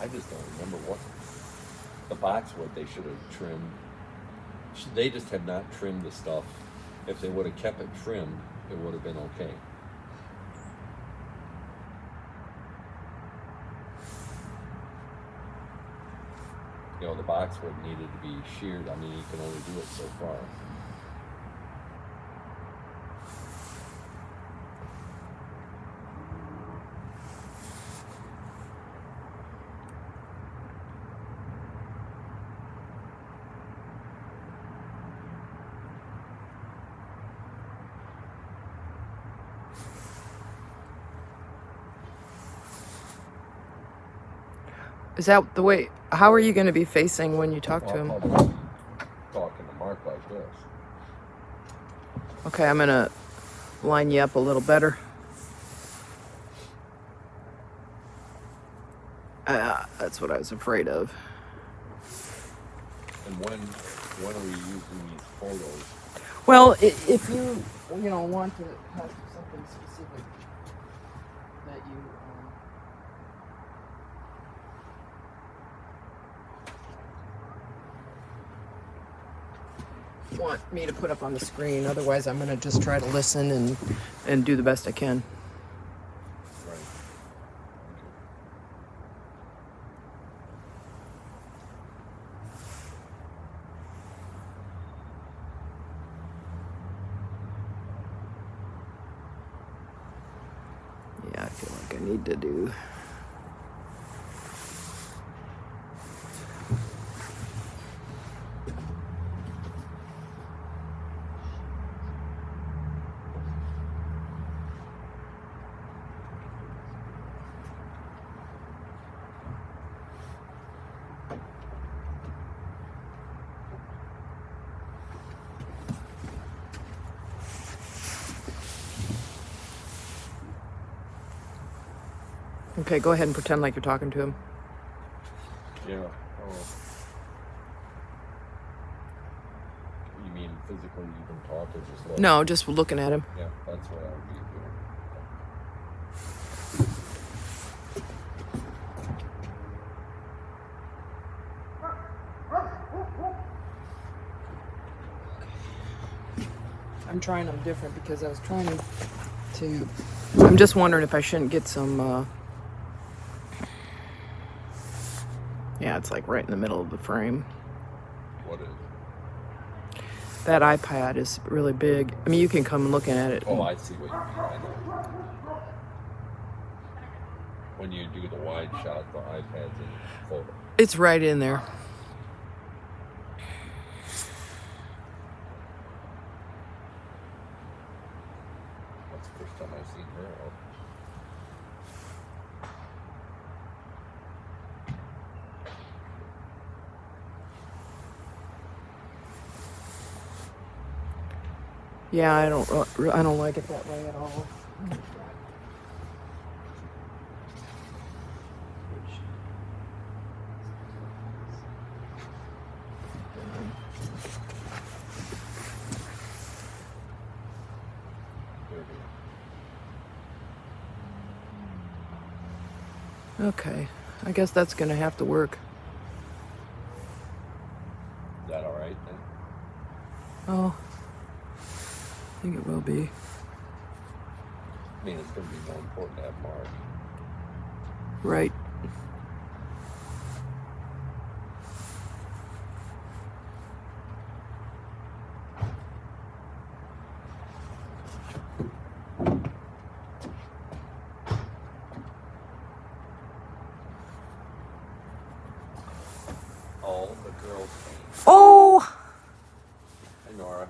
I just don't remember what the boxwood they should have trimmed. They just have not trimmed the stuff. If they would have kept it trimmed, it would have been okay. You know, the boxwood needed to be sheared. I mean, you can only do it so far. Is that the way? How are you going to be facing when you talk to him? I'll probably be talking to Mark like this. Okay, I'm going to line you up a little better. That's what I was afraid of. And when are we using these photos? Well, if you want to have something specific that you want me to put up on the screen, otherwise I'm going to just try to listen and do the best I can. Right. Yeah, I feel like I need to do. Okay, go ahead and pretend like you're talking to him. Yeah. Oh. You mean physically you can talk or just look? No, just looking at him. Yeah, that's what I would be doing. I'm trying them different because I was trying to. I'm just wondering if I shouldn't get some. Yeah, it's like right in the middle of the frame. What is? That iPad is really big. I mean, you can come looking at it. Oh, I see what you mean. I know. When you do the wide shot, the iPad's in photo. It's right in there. That's the first time I've seen her out. Yeah, I don't like it that way at all. Okay, I guess that's gonna have to work. Is that all right then? Oh, I think it will be. I mean, it's going to be more important to have Mark. Right. All the girls came. Oh! Hey, Nora.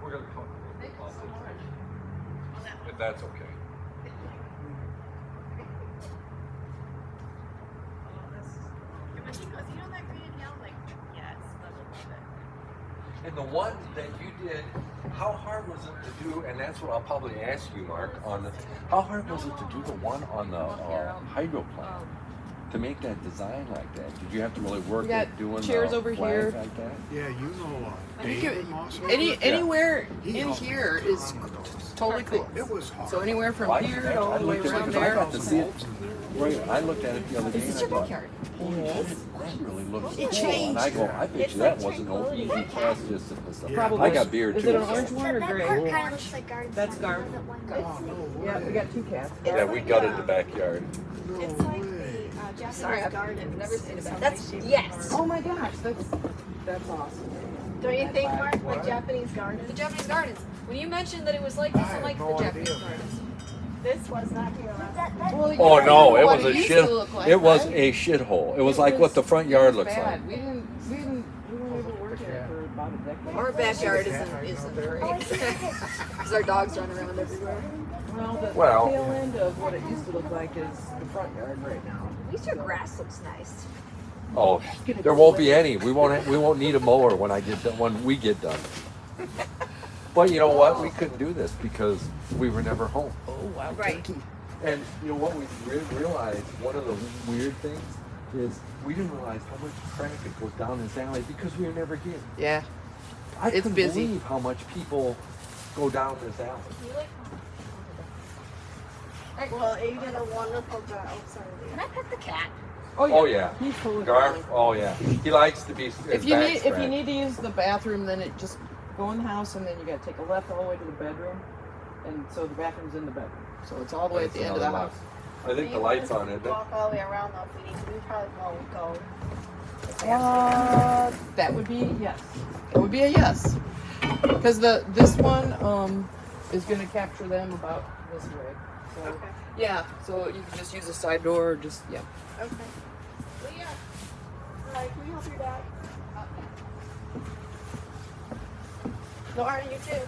We're gonna talk a little bit about this. If that's okay. And the one that you did, how hard was it to do? And that's what I'll probably ask you, Mark. How hard was it to do the one on the hydro plant? To make that design like that, did you have to really work at doing chairs the over flag here. like that? Yeah, you know, Anywhere He in helped here me is totally cool. It was hard. So anywhere from here to all the way looked at it around because I there. got to see it. Right, I looked at it the other day. Is this and your I thought, backyard? Yes. That really looks It cool. changed. And I go, I bet you that wasn't no easy task just to put stuff. Probably. I got beer too. Is it an so- orange one or That gray? part kind of looks like garden. That's side. garden. Wasn't one Oh, no Yeah, way. we got two cats. Yeah, we gutted the backyard. It's like the Japanese Sorry, I've garden. never seen it. That's yes. Oh my gosh, that's awesome. Don't you think, Mark? Like Japanese garden. The Japanese gardens. When you mentioned that it was like this, I I'm like had the no Japanese idea. gardens. This was not here last time. Well, you Oh don't no, know it what was a used shit. to look like, It was right? a shithole. It was like what the front yard looks like. bad. We weren't able to work here for about a decade. Our backyard Yeah, isn't I know. great Oh, I see. because our dogs run around everywhere. Well, the tail end of what it used to look like is the front yard right now. At least your grass looks nice. Oh, there won't be any. We won't need a mower when we get done. But you know what? We couldn't do this because we were never home. Oh wow, Right. turkey. And you know what we realized? One of the weird things is we didn't realize how much traffic goes down this alley because we were never here. Yeah. I It's couldn't busy. believe how much people go down this alley. Well, you did a wonderful job. Oh, sorry. Can I pet the cat? Oh yeah, He's totally Garth. friendly. Oh yeah, he likes to be. If you need to use the bathroom, then it just go in the house and then you gotta take a left all the way to the bedroom, and so the bathroom's in the bedroom. So it's all the way at the end of the house. I think the light's on, isn't it? Walk all the way around though if we need to. We probably won't go. That would be yes. That would be a yes. Because this one is gonna capture them about this way. So Okay. yeah, so you can just use the side door or just yeah. Okay. Well, yeah. Alright, can we help your dad? Laura, you too.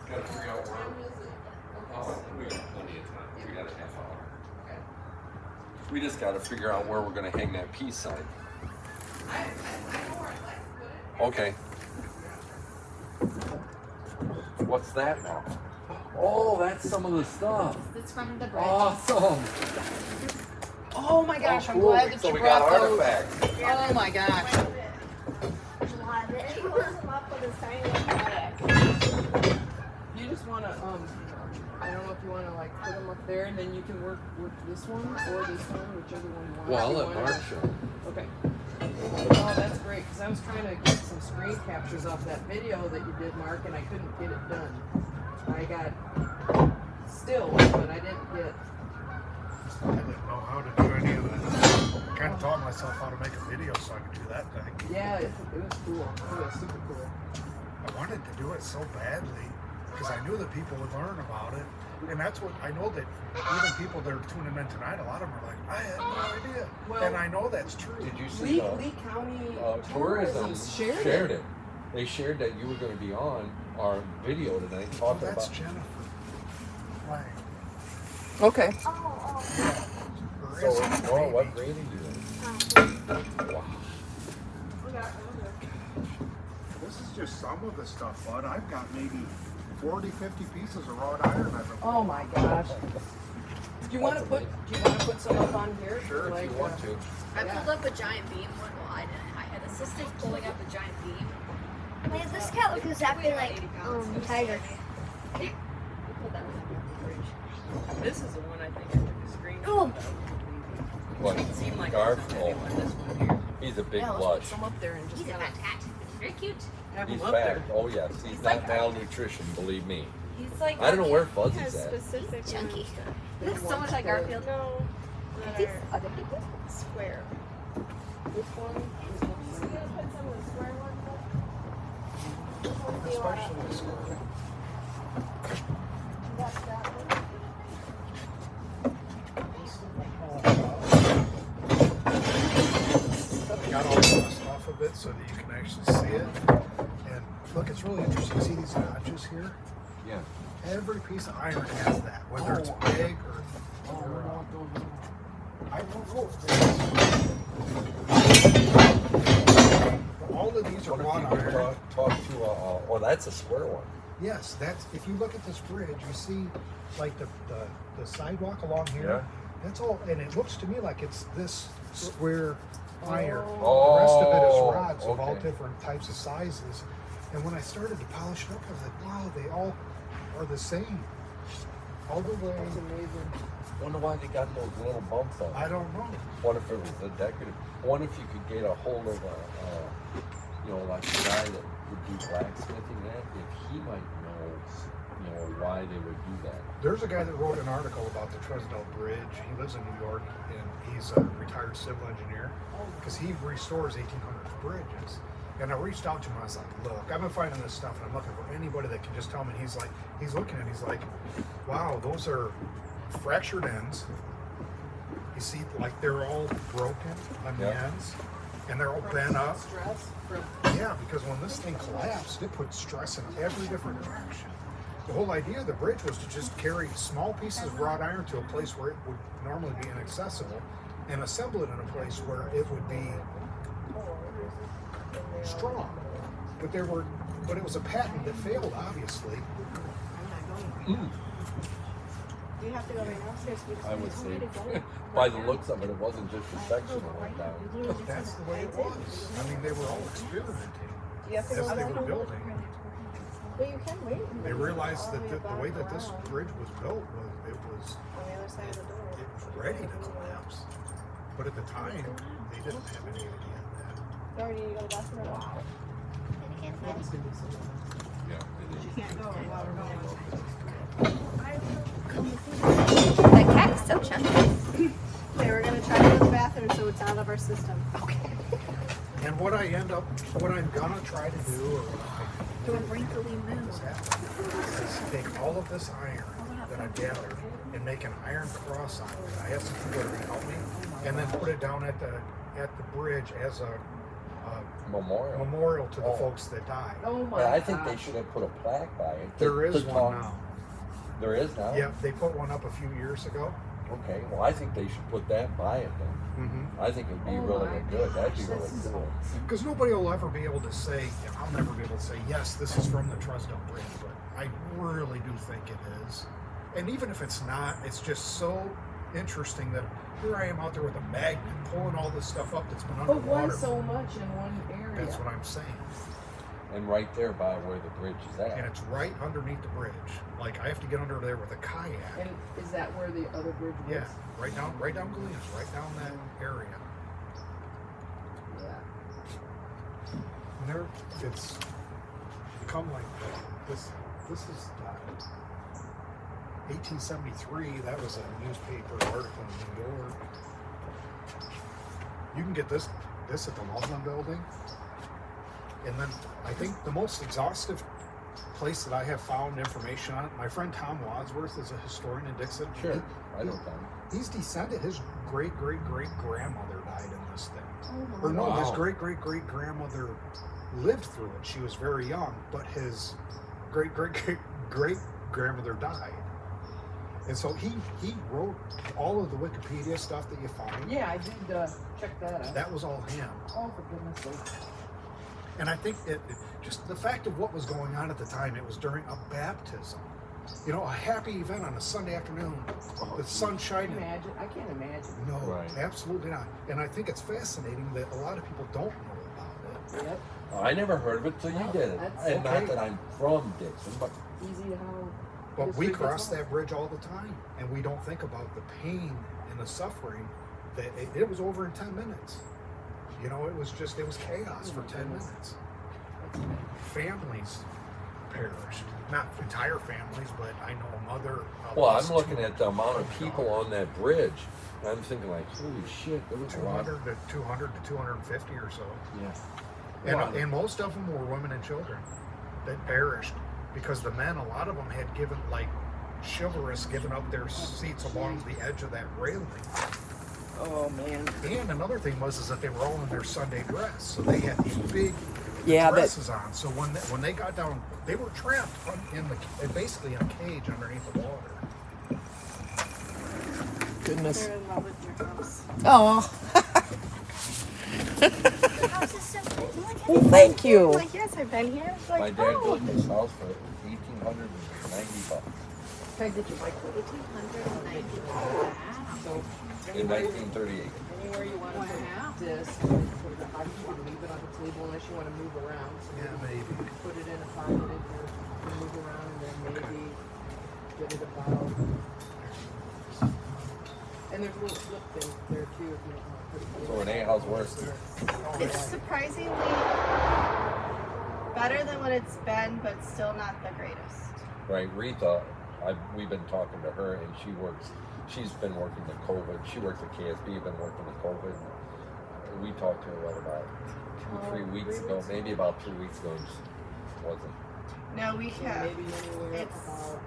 Gotta figure out where. Oh, we got plenty of time. We got a half hour. We just gotta figure out where we're gonna hang that peace sign. Okay. What's that now? Oh, that's some of the stuff. It's from the bridge. Awesome. Oh my gosh, Oh, I'm cool. glad that So you we got brought those. artifacts. Oh my gosh. There's a lot of it. He holds them up with his tiny little kayak. You just wanna I don't know if you wanna like put them up there and then you can work with this one or this one, whichever one you want. Well, I'll You let wanna- Mark show. Okay. Oh, that's great, because I was trying to get some screen captures off that video that you did, Mark, and I couldn't get it done. I got stills, but I didn't get. I didn't know how to do any of that. I kind of taught myself how to make a video so I could do that thing. Yeah, it was cool. It was super cool. I wanted to do it so badly because I knew that people would learn about it. And that's what I know that even people that are tuning in tonight, a lot of them are like, I had no idea. Well, and I know that's true. Did you see Lee County tourism shared it. They shared that you were going to be on our video tonight Oh, talking that's about. Jennifer Lang. Okay. Oh, Yeah. So, Laura, what grade are you in? Wow. This is just some of the stuff, bud. I've got maybe 40, 50 pieces of wrought iron I've been Oh my gosh. Do you want to put some up on here? Sure, if you want to. I pulled up a giant beam. Well, I didn't. I had assistants pulling up a giant beam. man, this cat looks exactly like Tiger. We pulled that one up on the bridge. This is the one I think I took a screenshot Oh. of. What? It seemed like Garf? it was a heavy one, this one here. He's a big Yeah, let's lush. put some up there and just He's a kind fat cat. of cute? Have He's him up fat. there. Oh yes, he's He's not like- malnutrition. Believe me. He's like. I don't know where Garfield. Fuzzy's at. specific Chunky. ones He looks so much like Garfield. No, These that other people. are square. Which one? So you gonna put some of the square ones up? Which one do you want? Especially the square. That's that one. I got all the rust off of it so that you can actually see it. And look, it's really interesting. See these notches here? Yeah. Every piece of iron has that, whether it's big or I don't know. All of these are What if wrought you could iron. talk to oh, that's a square one. Yes, that's if you look at this bridge, you see like the sidewalk along here. That's all, and it looks to me like it's this square iron. Oh, The rest of it is rods of all okay. different types of sizes. And when I started to polish it up, I was like, wow, they all are the same. All the way. That's amazing. Wonder why they got those little bumps on it. I don't know. What if it was a decorative? What if you could get a hold of like a guy that would do blacksmithing that, if he might know, why they would do that. There's a guy that wrote an article about the Truesdell Bridge. He lives in New York, and he's a retired civil engineer because he restores 1800s bridges. And I reached out to him. I was like, "Look, I've been finding this stuff, and I'm looking for anybody that can just tell me." He's looking, and he's like, "Wow, those are fractured ends. You see, like they're all broken on the Yeah. ends, and they're all bent up." Stress from Yeah, because when this thing collapsed, it put stress in every different direction. The whole idea of the bridge was to just carry small pieces of wrought iron to a place where it would normally be inaccessible and assemble it in a place where it would be strong. But it was a patent that failed, obviously. Do you have to go right upstairs? I would say, by the looks of it, it wasn't just a section that went down. But that's the way it was. I mean, they were all experimenting Do you have to as go they back? were building. Well, you can wait. They realized that the way that this bridge was built was On the other side of the door. it was ready to collapse. But at the time, they didn't have any idea of that. Or do you go to the bathroom? Wow. That's gonna be so nice. Yeah, it is. You can't go while we're going. That cat's so chunky. Okay, we're gonna try to go to the bathroom so it's out of our system. Okay. And what I'm gonna try to do, or what Do a I wrinkly moon. is take all of this iron that I've gathered and make an iron cross on it. I have some people that are gonna help me, and then put it down at the bridge as a memorial to the Oh. folks that died. Oh my But I think they gosh. should have put a plaque by it. There is to one talk- now. There is now? Yeah, they put one up a few years ago. Okay, well, I think they should put that by it then. Mm-hmm. I think it'd be Oh really my good. That'd be gosh, really this is cool. Because nobody will ever be able to say, and I'll never be able to say, yes, this is from the Truesdell Bridge, but I really do think it is. And even if it's not, it's just so interesting that here I am out there with a magnet pulling all this stuff up that's been But why underwater. so much in one area? That's what I'm saying. And right there by where the bridge is And at. it's right underneath the bridge. Like I have to get under there with a kayak. And is that where the other bridge was? Yeah, right down Galena's, right down that area. Yeah. And there, it's become like this. This is 1873. That was a newspaper article in New York. You can get this at the Loveland Building. And then I think the most exhaustive place that I have found information on, my friend Tom Wadsworth is a historian in Dixon. Sure, I know Tom. He's descended. His great grandmother died in this thing. Oh, Or no, his Wow. great grandmother lived through it. She was very young, but his great grandmother died. And so he wrote all of the Wikipedia stuff that you find. yeah, I did check that out. That was all him. Oh, for goodness sake. And I think just the fact of what was going on at the time, it was during a baptism. You know, a happy event on a Sunday afternoon, the sun shining. Imagine, I can't imagine. No, Right. absolutely not. And I think it's fascinating that a lot of people don't know about it. Yep. I never heard of it till you did it. That's And okay. not that I'm from Dixon, but Easy how. But we history cross gets that bridge all the time, and we don't think about the pain and the suffering that it was over in 10 minutes. You know, it was chaos for 10 minutes. families perished. Not entire families, but I know a mother. Well, I'm looking at the amount of people on that bridge. And I'm thinking like, holy shit, there was a lot. 200 to 250 or so. Yeah. And most of them were women and children that perished because the men, a lot of them had given, like, chivalrous, given up their seats along the edge of that railing. Oh man. And another thing was is that they were all in their Sunday dress, so they had these big dresses on. So when they got down, they were trapped basically in a cage underneath the water. Goodness. They're in love with your house. Oh. The house is so pretty. Look at Well, it. thank you. I'm like, yes, I've been here. It's like, My dad oh. built this house for $1,890 Peg, did you like it? 1,890. So in 1938. anywhere you want to Wow. put this, put it up, you can leave it on the table unless you want to move around. So Yeah, maybe. put it in a pocket if you move around, and then maybe get it about. And there's a little slip thing there too if you don't want to put it. So Renee, how's worse? It's surprisingly better than what it's been, but still not the greatest. Right, Retha, we've been talking to her, and she's been working the COVID. She works at KSB, been working the COVID. We talked to her, about 2-3 weeks ago, maybe about 3 weeks ago, and she wasn't. No, we have. Maybe anywhere It's about.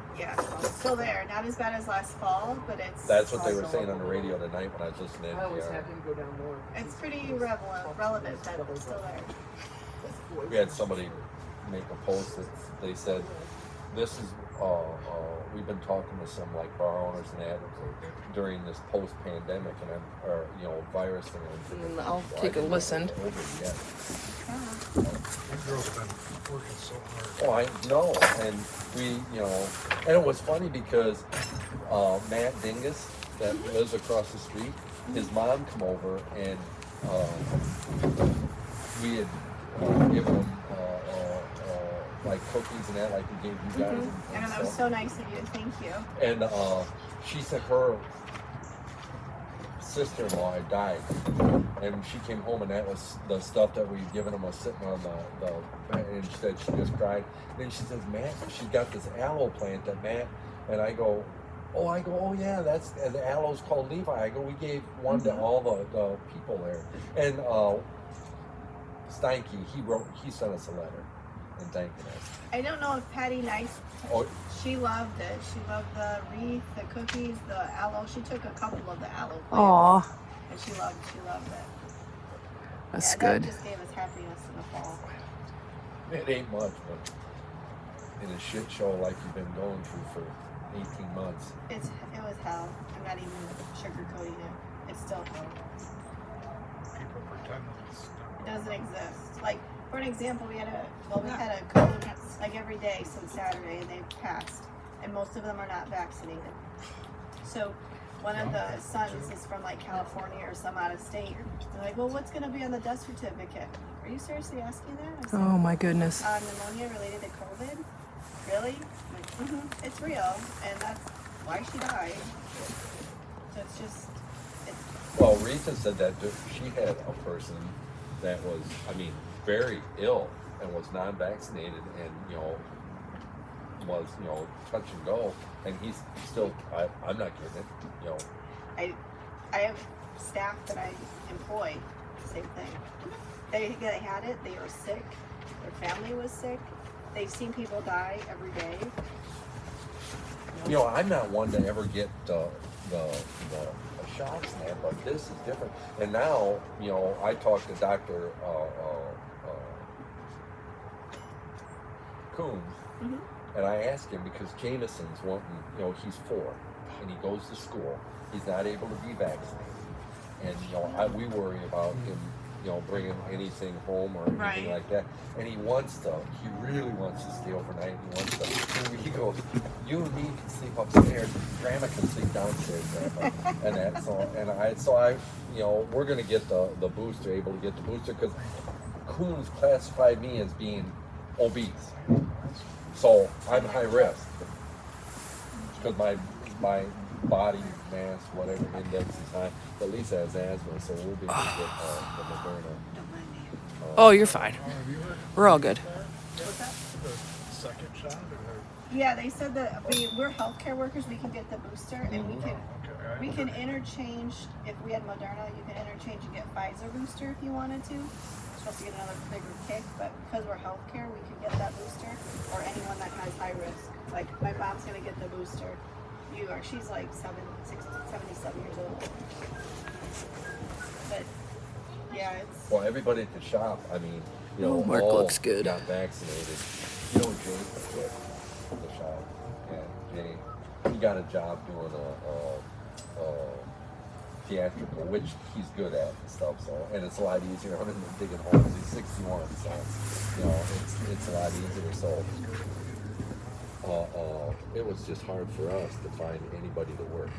it's still there. Not as bad as last fall, but it's. That's what they were saying on the radio tonight when I was listening I always to have him go down more. It's pretty relevant, but it's still there. We had somebody make a post that they said, this is, we've been talking to some like bar owners and that during this post-pandemic virus thing. And I'll take a listen. These girls have been working so hard. Oh, I know, and and it was funny because Matt Dingus, that lives across the street, his mom come over and we had given him like cookies and that, like we gave you guys. And that was so nice of you. Thank you. And she said her sister-in-law had died, and she came home and that was the stuff that we'd given him was sitting on the and she said she just cried. And then she says, Matt, she got this aloe plant that Matt, and I go, oh yeah, that's the aloe's called Levi. I go, we gave one to all the people there. And Steinke, he sent us a letter and thanking us. I don't know if Patty Nice, she loved it. She loved the wreath, the cookies, the aloe. She took a couple of the aloe plants. Aw, And she loved it. that's That good. just gave us happiness in the fall. It ain't much, but in a shit show like you've been going through for 18 months. It was hell. I'm not even sugarcoating it. It's still hell. People pretend it's It doesn't exist. Like, for an example, we had a code like every day since Saturday, and they've passed, and most of them are not vaccinated. So one of the sons is from like California or some out of state. They're like, well, what's going to be on the death certificate? Are you seriously asking that? I said, Oh my goodness. pneumonia related to COVID? Really? I'm like, it's real, and that's why she died. So it's just, Well, Rita said that she had a person that was, very ill and was non-vaccinated and, was, touch and go. And he's still, I'm not getting it, I have staff that I employ, same thing. They had it, they were sick, their family was sick, they've seen people die every day. I'm not one to ever get the shots and that, but this is different. And now, I talked to Dr. Coombs, and I asked him because Jameson's wanting, he's 4, and he goes to school. He's not able to be vaccinated, and we worry about him, bringing anything home or anything like that. And he really wants to stay overnight. He goes, you and me can sleep upstairs, Grandma can sleep downstairs, Grandma, and that. So I, we're gonna get the booster, able to get the booster because Coons classified me as being obese, so I'm high risk because my body mass, whatever index is high. But Lisa has asthma, so we'll be able to get the Moderna. Oh, you're fine. We're all good. Yeah, they said that we're healthcare workers. We can get the booster, and we can interchange. If we had Moderna, you can interchange and get Pfizer booster if you wanted to. You're supposed to get another bigger kick, but because we're healthcare, we can get that booster. Or anyone that has high risk. Like my mom's gonna get the booster. She's like 77 years old. But yeah, it's. Well, everybody at the shop, I mean, you know, Mark all looks good. got vaccinated. You know, Jay quit the shop, and Jay, he got a job doing a theatrical, which he's good at and stuff. So, and it's a lot easier other than digging holes. He's 61, so you know, it's a lot easier. So, it was just hard for us to find anybody to work.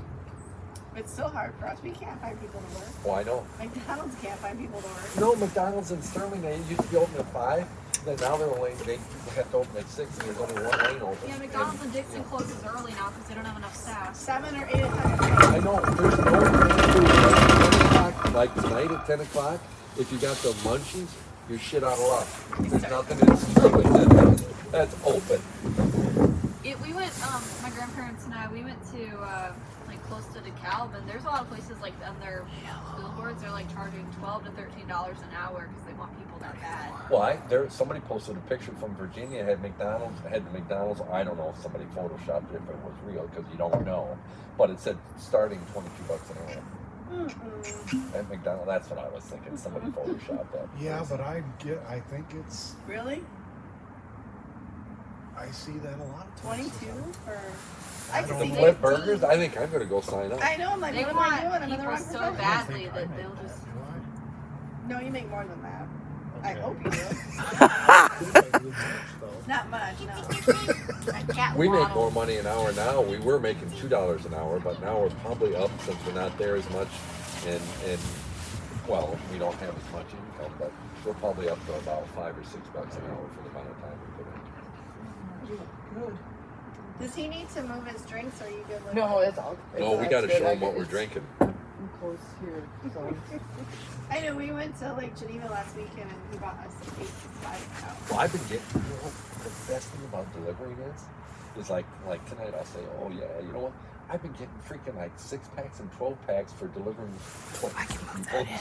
It's still hard for us. We can't find people to work. Well, I know. McDonald's can't find people to work. No, McDonald's in Sterling, they used to be open at 5. Then now they have to open at 6, and there's only one lane open. Yeah, McDonald's and Dixon closes early now because they don't have enough staff. 7 or 8 o'clock. I know, there's no ten o'clock, like tonight at 10 o'clock, if you got the munchies, you're shit out of luck. There's nothing in Sterling that's open. We went, my grandparents and I, we went to, like, close to DeKalb, and there's a lot of places, like, on their billboards, they're, like, charging $12 to $13 an hour because they want people that bad. Well, somebody posted a picture from Virginia, had the McDonald's, I don't know if somebody photoshopped it, if it was real, because you don't know, but it said starting $22 an hour. At McDonald's, that's what I was thinking, somebody photoshopped that. Yeah, but I think it's, Really? I see that a lot of times. 22 or I can don't see know. Flip 15. burgers? I think I'm going to go sign up. I know, I'm like, They what am I want doing? I'm in the people wrong so profession. badly I that make they'll that, just. do No, you make more than that. I? I hope you do. Not much, no. That cat We make waddles. more money an hour now. We were making $2 an hour, but now we're probably up since we're not there as much. And well, we don't have as much income, but we're probably up to about $5 or $6 an hour for the amount of time we put in. Good. Does he need to move his drinks or are you good with No, it? it's all. No, we got to show them what we're drinking. I'm close here, so. I know we went to Lake Geneva last weekend and he bought us some cakes to slide out. Well, I've been getting, you know, the best thing about delivering is like tonight I'll say, oh yeah, you know what? I've been getting freaking like 6-packs and 12-packs for delivering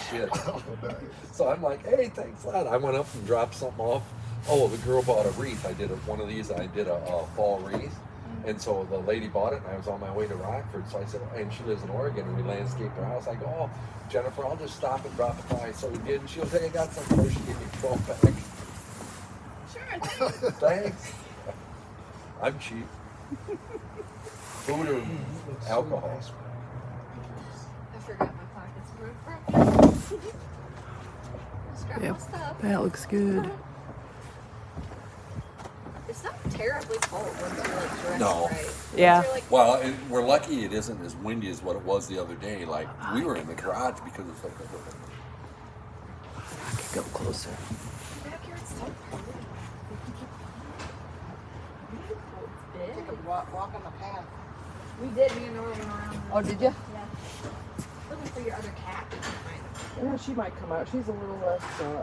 shit. So I'm like, hey, thanks a lot. I went up and dropped something off. Oh, the girl bought a wreath. I did one of these. I did a fall wreath. And so the lady bought it, and I was on my way to Rockford. So I said, and she lives in Oregon, and we landscaped her house. I go, oh, Jennifer, I'll just stop and drop it by. So we did, and she goes, hey, I got something for you. She gave me 12-pack. Sure, thanks. Thanks. I'm cheap. Food or alcohol? I forgot my pockets were broken. Let's grab Yep. my stuff. That looks good. It's not terribly cold once you're like dressed No. right. Yeah. Once you're, like, Well, we're lucky it isn't as windy as what it was the other day. Like, we were in the garage because it's like I could go closer. the backyard's so pretty. It's big. Walk on the path. We did. Me and Nora went around. Oh, did you? Yeah. Looking for your other cat. We can find her. Yeah, she might come out. She's a little less, I don't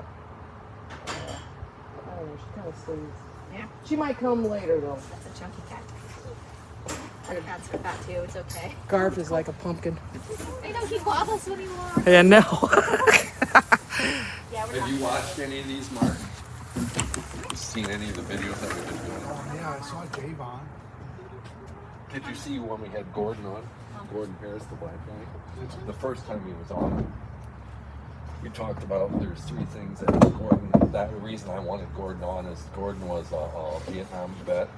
know, she kind of stays. Yeah. She might come later, though. That's a chunky cat. Other cats are fat too. It's okay. Garf is like a pumpkin. I know he wobbles when he walks. Yeah, no. Yeah, we're Have you watched any of these, Mark? Seen any of the videos that we've been doing? Oh yeah, I saw Javon. Did you see when we had Gordon on? Gordon Harris, the black guy? The first time he was on, we talked about there's 3 things that Gordon, that the reason I wanted Gordon on is Gordon was a Vietnam vet.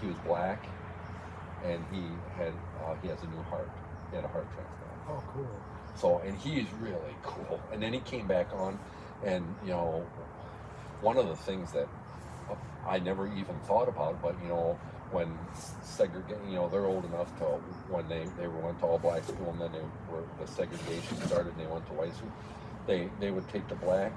He was black, and he has a new heart. He had a heart transplant. Oh, cool. So, and he's really cool. And then he came back on, and you know, one of the things that I never even thought about, but you know, when segregation, you know, they're old enough to when they went to all black school, and then the segregation started, and they went to white school. They would take the black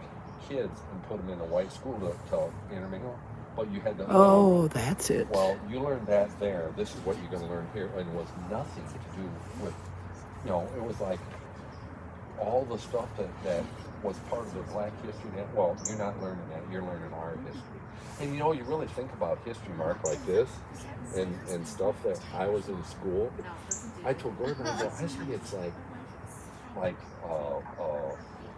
kids and put them in a white school to intermingle. But you had to. Oh, that's it. Well, you learned that there. This is what you're going to learn here, and it was nothing to do with, you know, it was like all the stuff that was part of the Black history. Well, you're not learning that. You're learning our history. And you know, you really think about history, Mark, like this, and stuff that I was in school. I told Gordon, I go, I think it's like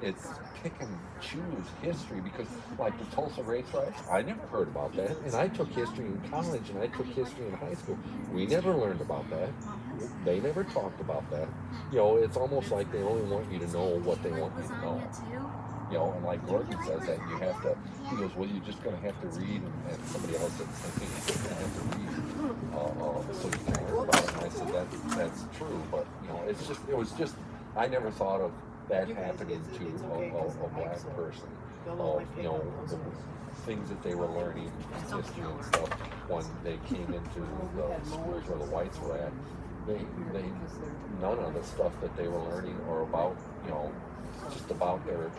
it's pick and choose history, because like the Tulsa race riots, I never heard about that, and I took history in college and I took history in high school. We never learned about that. They never talked about that. You know, it's almost like they only want you to know what they want you to know. You know, and like Gordon says that you have to, he goes, well, you're just going to have to read, and somebody else said the same thing, you're just going to have to read so you can learn about it. And I said, that's true, but, you know, it was just, I never thought of that happening to a black person. You know, the things that they were learning in history and stuff when they came into the schools where the whites were at, they none of the stuff that they were learning or about, you know, just about their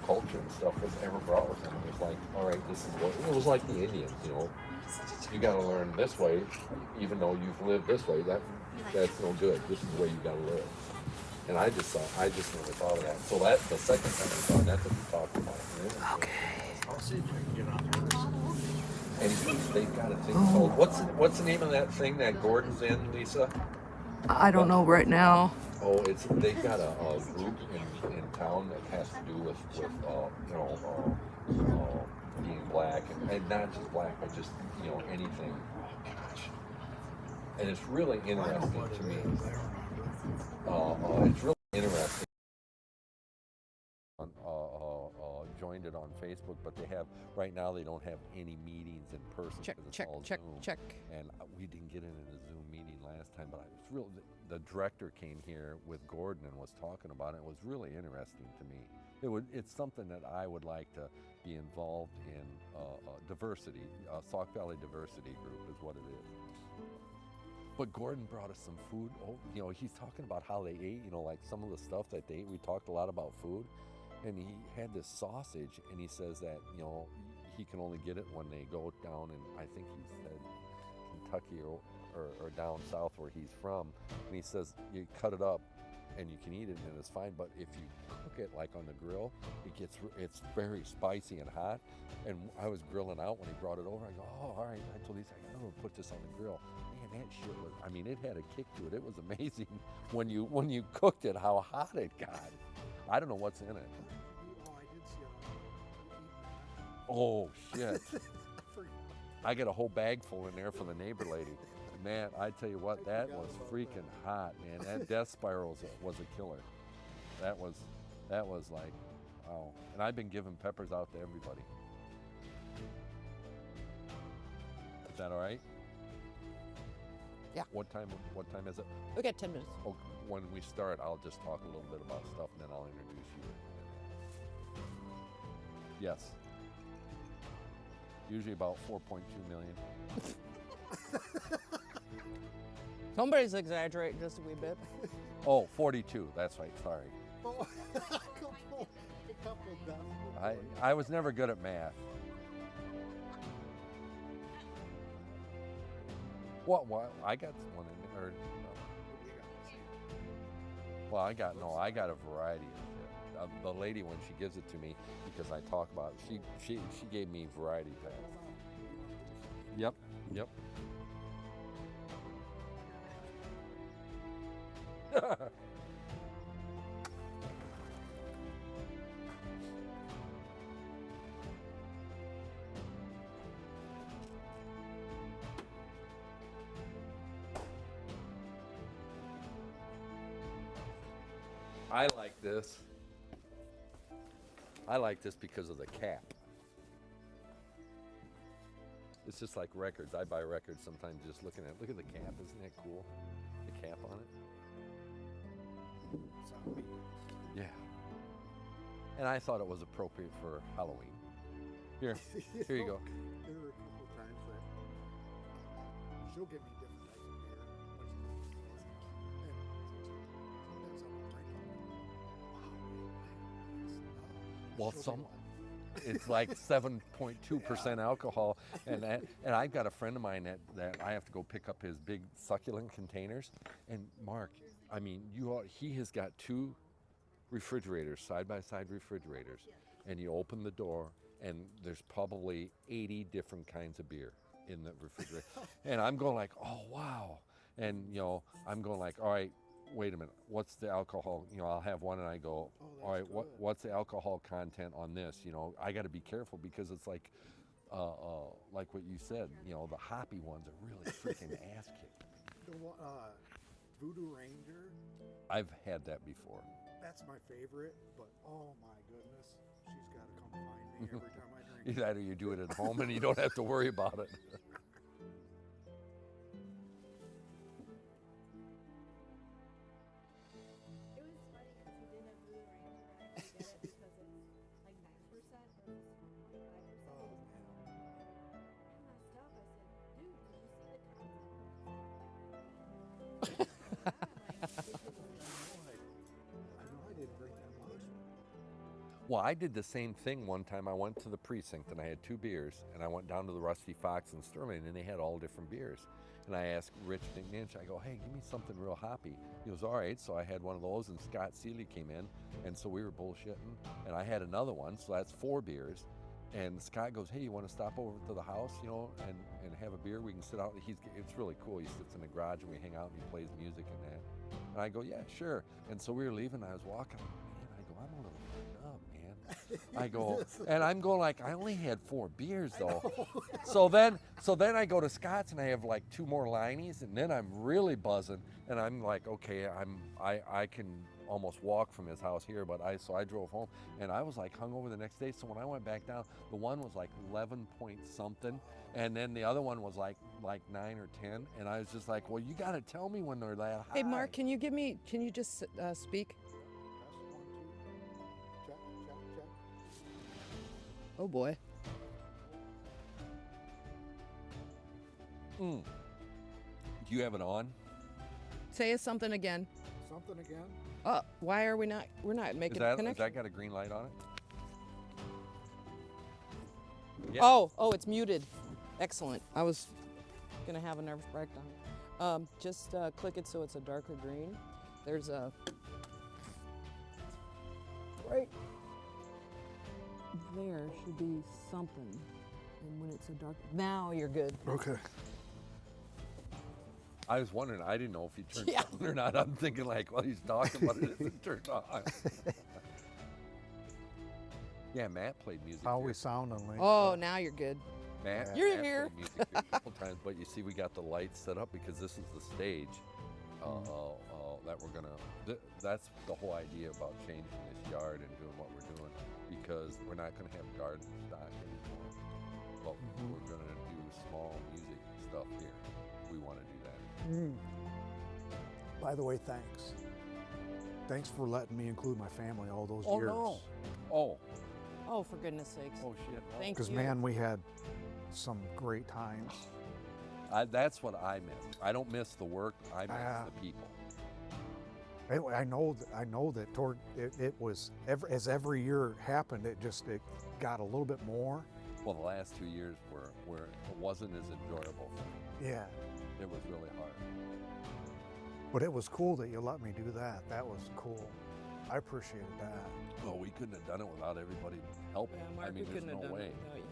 culture and stuff was ever brought with them. It was like, all right, this is what it was like the Indians, you know. You got to learn this way, even though you've lived this way. That's no good. This is the way you got to live. And I just never thought of that. So that the second time we saw, that's what we talked about. Okay. I'll see if I can get on there. And they've got a thing called, what's the name of that thing that Gordon's in, Lisa? I don't know right now. Oh, they've got a group in town that has to do with you know, being black, and not just black, but just, you know, anything. Oh gosh. And it's really interesting to me. It's really interesting. Joined it on Facebook, but they have right now. They don't have any meetings in person. Check. Zoom. And we didn't get in a Zoom meeting last time, but I was real. The director came here with Gordon and was talking about it. It was really interesting to me. It's something that I would like to be involved in. Diversity, Sauk Valley Diversity Group is what it is. But Gordon brought us some food. Oh, you know, he's talking about how they ate. You know, like some of the stuff that they ate. We talked a lot about food. And he had this sausage, and he says that, you know, he can only get it when they go down in, I think he said, Kentucky or down south where he's from. And he says you cut it up and you can eat it and it's fine, but if you cook it like on the grill, it's very spicy and hot. And I was grilling out when he brought it over. I go, oh, all right. I told him, I'm going to put this on the grill. Man, that shit was, I mean, it had a kick to it. It was amazing when you cooked it, how hot it got. I don't know what's in it. Oh, I did see it. Oh, shit. I got a whole bag full in there for the neighbor lady. Man, I tell you what, that was freaking hot, man. That death spiral was a killer. That was like, wow. And I've been giving peppers out to everybody. Is that all right? Yeah. What time is it? We got 10 minutes. Oh, when we start, I'll just talk a little bit about stuff, and then I'll introduce you. Yes. Usually about 4.2 million. Somebody's exaggerating just a wee bit. Oh, 42. That's right. Sorry. Oh, a couple decimals. I was never good at math. What? I got one in there. Well, I got a variety of shit. The lady, when she gives it to me, because I talk about it, she gave me variety packs. Yep. I like this. I like this because of the cap. It's just like records. I buy records sometimes just looking at it. Look at the cap. Isn't that cool? The cap on it. Yeah. And I thought it was appropriate for Halloween. Here you go. There were a couple of times that she'll give me different types of beer. And sometimes I'm like, it's like 7.2% alcohol, and I've got a friend of mine that I have to go pick up his big succulent containers. And Mark, I mean, he has got 2 refrigerators, side-by-side refrigerators, and you open the door, and there's probably 80 different kinds of beer in the refrigerator. And I'm going like, oh, wow. And, you know, I'm going like, all right, wait a minute, what's the alcohol? You know, I'll have one and I go, all right, what's the alcohol content on this? You know, I got to be careful because it's like what you said, you know, the hoppy ones are really freaking ass kicking. The Voodoo Ranger, I've had that before. that's my favorite, but oh my goodness, she's got to come find me every time I drink. Either that or you do it at home and you don't have to worry about it. It was funny because he did have Blue Ranger, and I could get it because it's like 9% versus 1.5%. Oh, man. I messed up. I said, dude, did you see the content? I know I didn't drink that much. Well, I did the same thing one time. I went to the precinct and I had 2 beers, and I went down to the Rusty Fox in Sterling, and they had all different beers. And I asked Rich McNinch, I go, hey, give me something real hoppy. He goes, all right. So I had one of those, and Scott Seeley came in, and so we were bullshitting, and I had another one, so that's 4 beers. And Scott goes, hey, you want to stop over to the house, you know, and have a beer? We can sit out. It's really cool. He sits in the garage, and we hang out, and he plays music and that. And I go, yeah, sure. And so we were leaving, and I was walking, man, I go, I'm a little fucked up, man. I go, and I'm going like, I only had 4 beers though. So then I go to Scott's and I have like 2 more lineies, and then I'm really buzzing, and I'm like, okay, I can almost walk from his house here, but so I drove home, and I was like hungover the next day. So when I went back down, the one was like 11 point something, and then the other one was like 9 or 10, and I was just like, well, you got to tell me when they're that high. Hey, Mark, can you just speak? Check, check, check. Oh boy. Do you have it on? Say us something again. Something again? Why are we're not making a Has connection? that got a green light on it? Yeah. Oh, it's muted. Excellent. I was gonna have a nervous breakdown. Just click it so it's a darker green. There's a right there should be something, and when it's a dark, now you're good. Okay. I was wondering, I didn't know if he turned Yeah. it on or not. I'm thinking like, well, he's talking, but it isn't turned on. Yeah, Matt played music How here. we sounding, Lee? Oh, now you're good. Matt, You're Matt here. played music here a couple times, but you see we got the lights set up because this is the stage that we're gonna, that's the whole idea about changing this yard and doing what we're doing, because we're not gonna have garden stock anymore, but we're gonna do small music stuff here. We wanna do that. By the way, thanks. Thanks for letting me include my family all those Oh, years. no. Oh, Oh, for goodness sakes. oh shit. No. Thank Because, you. man, we had some great times. That's what I miss. I don't miss the work, I miss the people. Anyway, I know that toward it was as every year happened, it got a little bit more. Well, the last 2 years were it wasn't as enjoyable for me. Yeah, It was really hard. but it was cool that you let me do that. That was cool. I appreciated that. Well, we couldn't have done it without everybody helping. Yeah, Mark, I mean, we there's couldn't have no done way. it without you.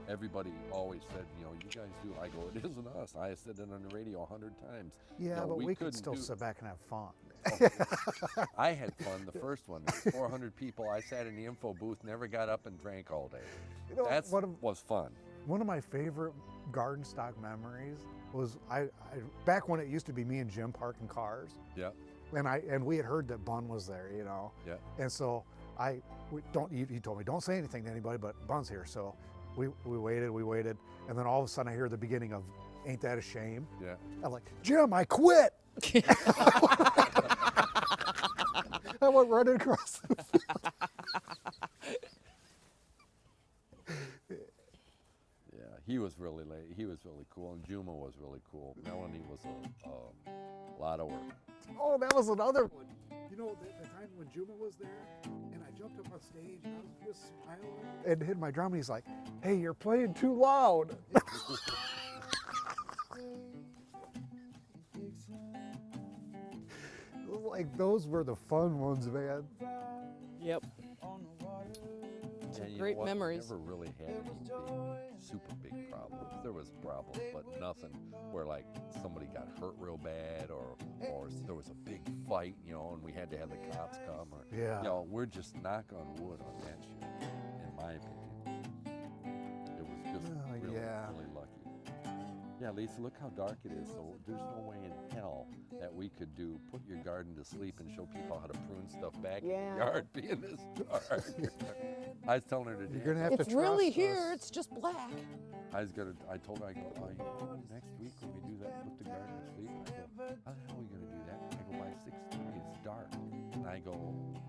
Everybody always said, you know, you guys do. I go, it isn't us. I said it on the radio 100 times. Yeah, No, but we could couldn't still do- sit back and have fun. I had fun the first one. 400 people. I sat in the info booth, never got up and drank all day. You know, That's was fun. One of my favorite garden stock memories was I back when it used to be me and Jim parking cars, Yeah, and we had heard that Bun was there, you know. yeah. And so he told me, don't say anything to anybody, but Bun's here. So we waited, and then all of a sudden I hear the beginning of Ain't That a Shame? Yeah. I'm like, Jim, I quit. I went running across the Yeah, he was really late. He was really cool, and Juma was really cool. Melanie was a lot of work. Oh, that was another one. You know, the time when Juma was there, and I jumped up on stage, and I was just smiling, and hit my drum, and he's like, hey, you're playing too loud. It was like those were the fun ones, man. Yep. And you Great know what? memories. We never really had any super big problems. There was problems, but nothing where like somebody got hurt real bad or there was a big fight, you know, and we had to have the cops come. Or, Yeah. You know, we're just knock on wood on that shit, in my opinion. It was just really, really lucky. Yeah, Lisa, look how dark it is. So there's no way in hell that we could put your garden to sleep and show people how to prune stuff back in the yard being this dark. I was telling her today. You're gonna have It's to really trust here. us. It's just black. I told her, I go, oh, you know, next week when we do that, put the garden to sleep, I go, how the hell are we going to do that? I go, by 6:30, it's dark. And I go,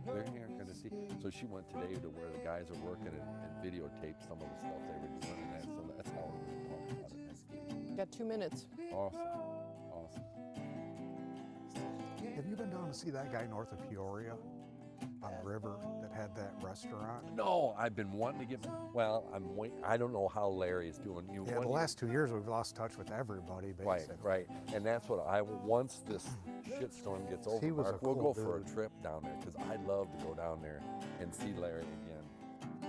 they're here going to see. So she went today to where the guys are working and videotaped some of the stuff they were doing and that. So that's how we're going to talk about it next week. Got 2 minutes. Awesome. Have you been down to see that guy north of Peoria on the river that had that restaurant? No, I've been wanting to get, well, I don't know how Larry's doing. Yeah, the last 2 years we've lost touch with everybody, basically. Right. And that's what once this shitstorm gets over, He was Mark, a we'll cool go for a dude. trip down there because I'd love to go down there and see Larry again.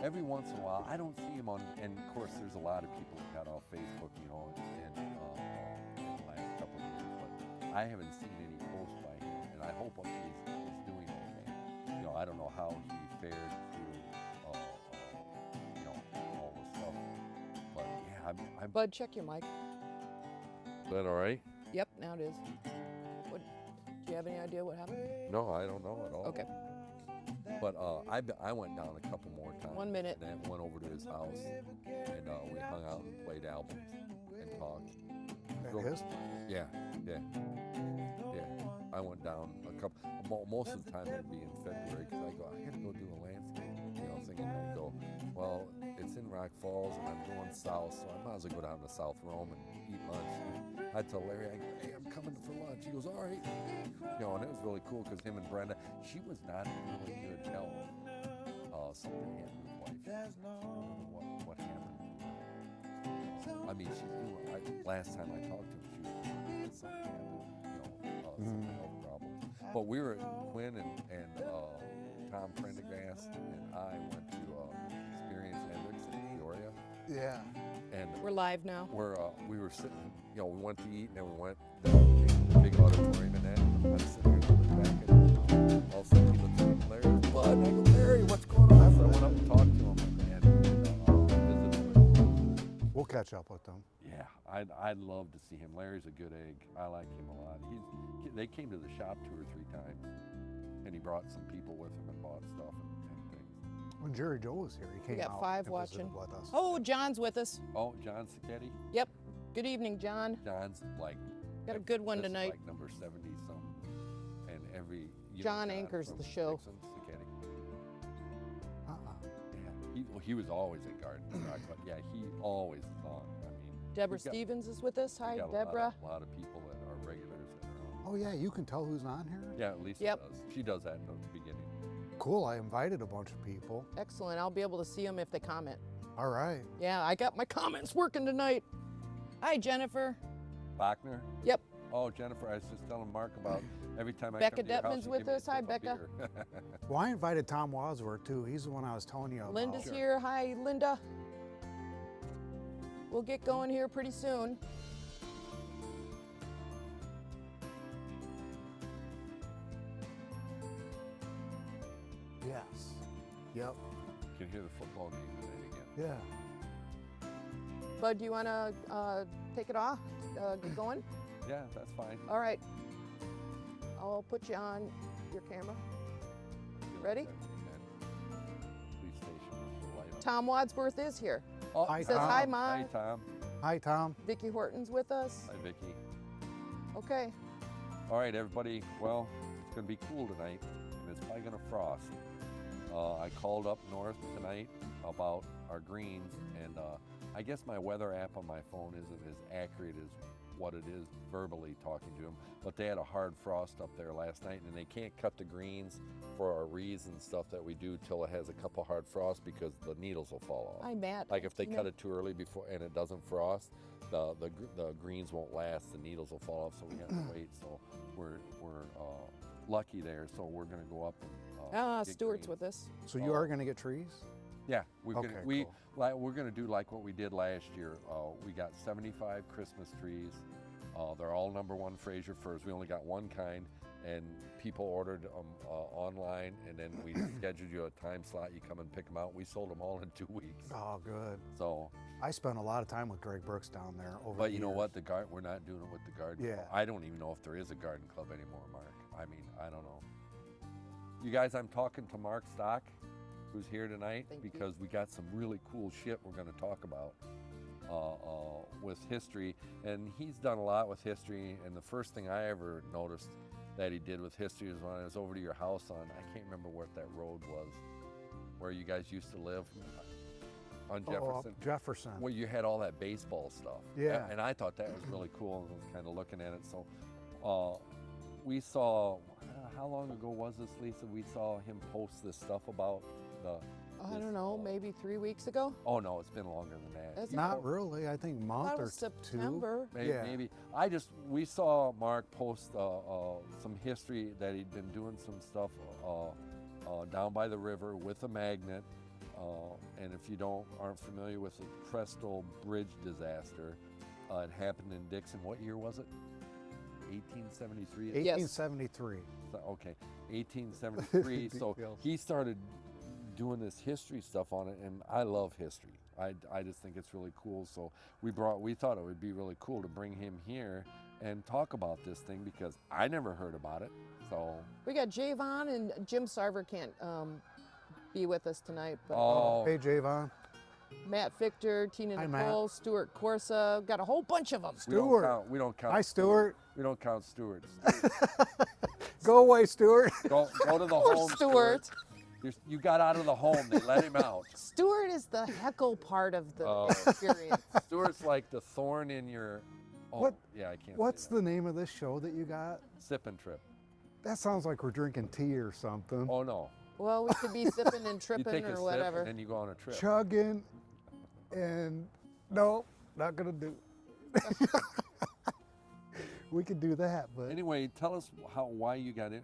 Every once in a while, I don't see him on, and of course there's a lot of people who got off Facebook, you know, in the last couple of years, but I haven't seen any posts by him, and I hope he's doing okay. You know, I don't know how he fared through, you know, all the stuff, but yeah, I'm Bud, check your mic. Is that all right? Yep, now it is. What? Do you have any idea what happened? No, I don't know at all. Okay. But I went down a couple more times. 1 minute. And then went over to his house, and we hung out and played albums and talked. That is? Yeah. I went down a couple. Most of the time it'd be in February because I gotta go do a landscape. You know, thinking I go, well, it's in Rock Falls and I'm going south, so I might as well go down to South Rome and eat lunch. And I tell Larry, I go, hey, I'm coming for lunch. He goes, all right. You know, and it was really cool because him and Brenda, she was not in really good health. Something happened with wife. I don't know what happened. I mean, she's doing. Last time I talked to her, she was doing something happened. You know, some health problems. But we were Quinn and Tom Prendergast and I went to Experience Hendricks in Peoria. Yeah. And We're live now. we were sitting, you know, we went to eat and then we went down to the big auditorium and that. I was sitting there and looked back and all of a sudden he looks at me, Larry, Bud, and I go, Larry, what's going on? So I went up and talked to him and visited with him. We'll catch up with them. Yeah, I'd love to see him. Larry's a good egg. I like him a lot. They came to the shop 2 or 3 times and he brought some people with him and bought stuff and things. When Jerry Joe was here, he came We got out 5 and visited watching. with us. Oh, John's with us. Oh, John Sacchetti? Yep. Good evening, John. John's like Got a good one this is tonight. like number 70 something, and every John anchors from the show. Dixon, Sacchetti. Uh-uh. Yeah, he was always at Garden Rock, but yeah, he always is on. I mean, Deborah we got- Stevens is with us. we Hi, got Deborah. A lot of people that are regulars that are on. Oh, yeah, you can tell who's on here? Yeah, Lisa Yep. does. She does that in the beginning. Cool, I invited a bunch of people. Excellent. I'll be able to see them if they comment. All right. Yeah, I got my comments working tonight. Hi, Jennifer. Bachner? Yep. Oh, Jennifer, I was just telling Mark about every time I Becca come to your house, Detman's you with give me a us. Hi, sip of Becca. beer. Well, I invited Tom Wadsworth, too. He's the one I was telling you about. Linda's Sure. here. Hi, Linda. We'll get going here pretty soon. Yes. Yep. You can hear the football game tonight again. Yeah. Bud, do you want to take it off? Get going? Yeah, that's fine. All right. I'll put you on your camera. Ready? Police station with the light on. Tom Wadsworth is here. Oh, Hi, Says Tom. hi, Hi, Mom. Tom. Hi, Tom. Vicki Horton's with us. Hi, Vicki. Okay. All right, everybody. Well, it's going to be cool tonight, and it's probably going to frost. I called up north tonight about our greens, and I guess my weather app on my phone isn't as accurate as what it is verbally talking to them, but they had a hard frost up there last night, and they can't cut the greens for our wreaths and stuff that we do till it has a couple hard frosts because the needles will fall off. Hi, Matt. Like if they Matt. cut it too early before and it doesn't frost, the greens won't last. The needles will fall off, so we have to wait. So we're lucky there, so we're gonna go up and get Stuart's greens. with us. So you are going to get trees? Yeah, we're Okay, gonna cool. we're gonna do like what we did last year. We got 75 Christmas trees. They're all #1 Fraser firs. We only got one kind, and people ordered them online, and then we scheduled you a time slot. You come and pick them out. We sold them all in 2 weeks. Oh, good. So, I spent a lot of time with Greg Brooks down there over but the you know years. what? We're not doing it with the garden Yeah. club. I don't even know if there is a garden club anymore, Mark. I mean, I don't know. You guys, I'm talking to Mark Stock, who's here tonight, Thank you. because we got some really cool shit we're going to talk about with history. And he's done a lot with history. And the first thing I ever noticed that he did with history was when I was over to your house on, I can't remember what that road was, where you guys used to live on Jefferson. Jefferson. Where you had all that baseball stuff. Yeah. And I thought that was really cool, and I was kind of looking at it. So we saw, how long ago was this, Lisa? We saw him post this stuff about the... I don't know, maybe 3 weeks ago. Oh no, it's been longer than that. That's Not really. I think a That month or was two. September. Maybe, Yeah. maybe. We saw Mark post some history that he'd been doing some stuff down by the river with a magnet. And if you aren't familiar with the Presto bridge disaster, it happened in Dixon. What year was it? 1873? 1873. Okay, 1873. So Details. he started doing this history stuff on it, and I love history. I just think it's really cool. So we thought it would be really cool to bring him here and talk about this thing, because I never heard about it. So We got Javon and Jim Sarver can't be with us tonight, but Hey, Javon. Matt Fichter, Tina Hi, Nicole, Matt. Stuart Corsa, got a whole bunch of them. Stuart. we don't count. Hi, Stuart. We don't count Stuart. Go away, Stuart. Go to the Poor home, Stuart. You got out of the home. They let him out. Stuart is the heckle part of the experience. Stuart's like the thorn in your. Oh, What- Yeah, I can't. What's say the name of this show that you got? that. Sip and trip? That sounds like we're drinking tea or something. Oh no. Well, we could be sipping and You tripping take a or sip whatever. and then you go on a trip. Chugging and no, not gonna do. We could do that, but Anyway, tell us why you got in.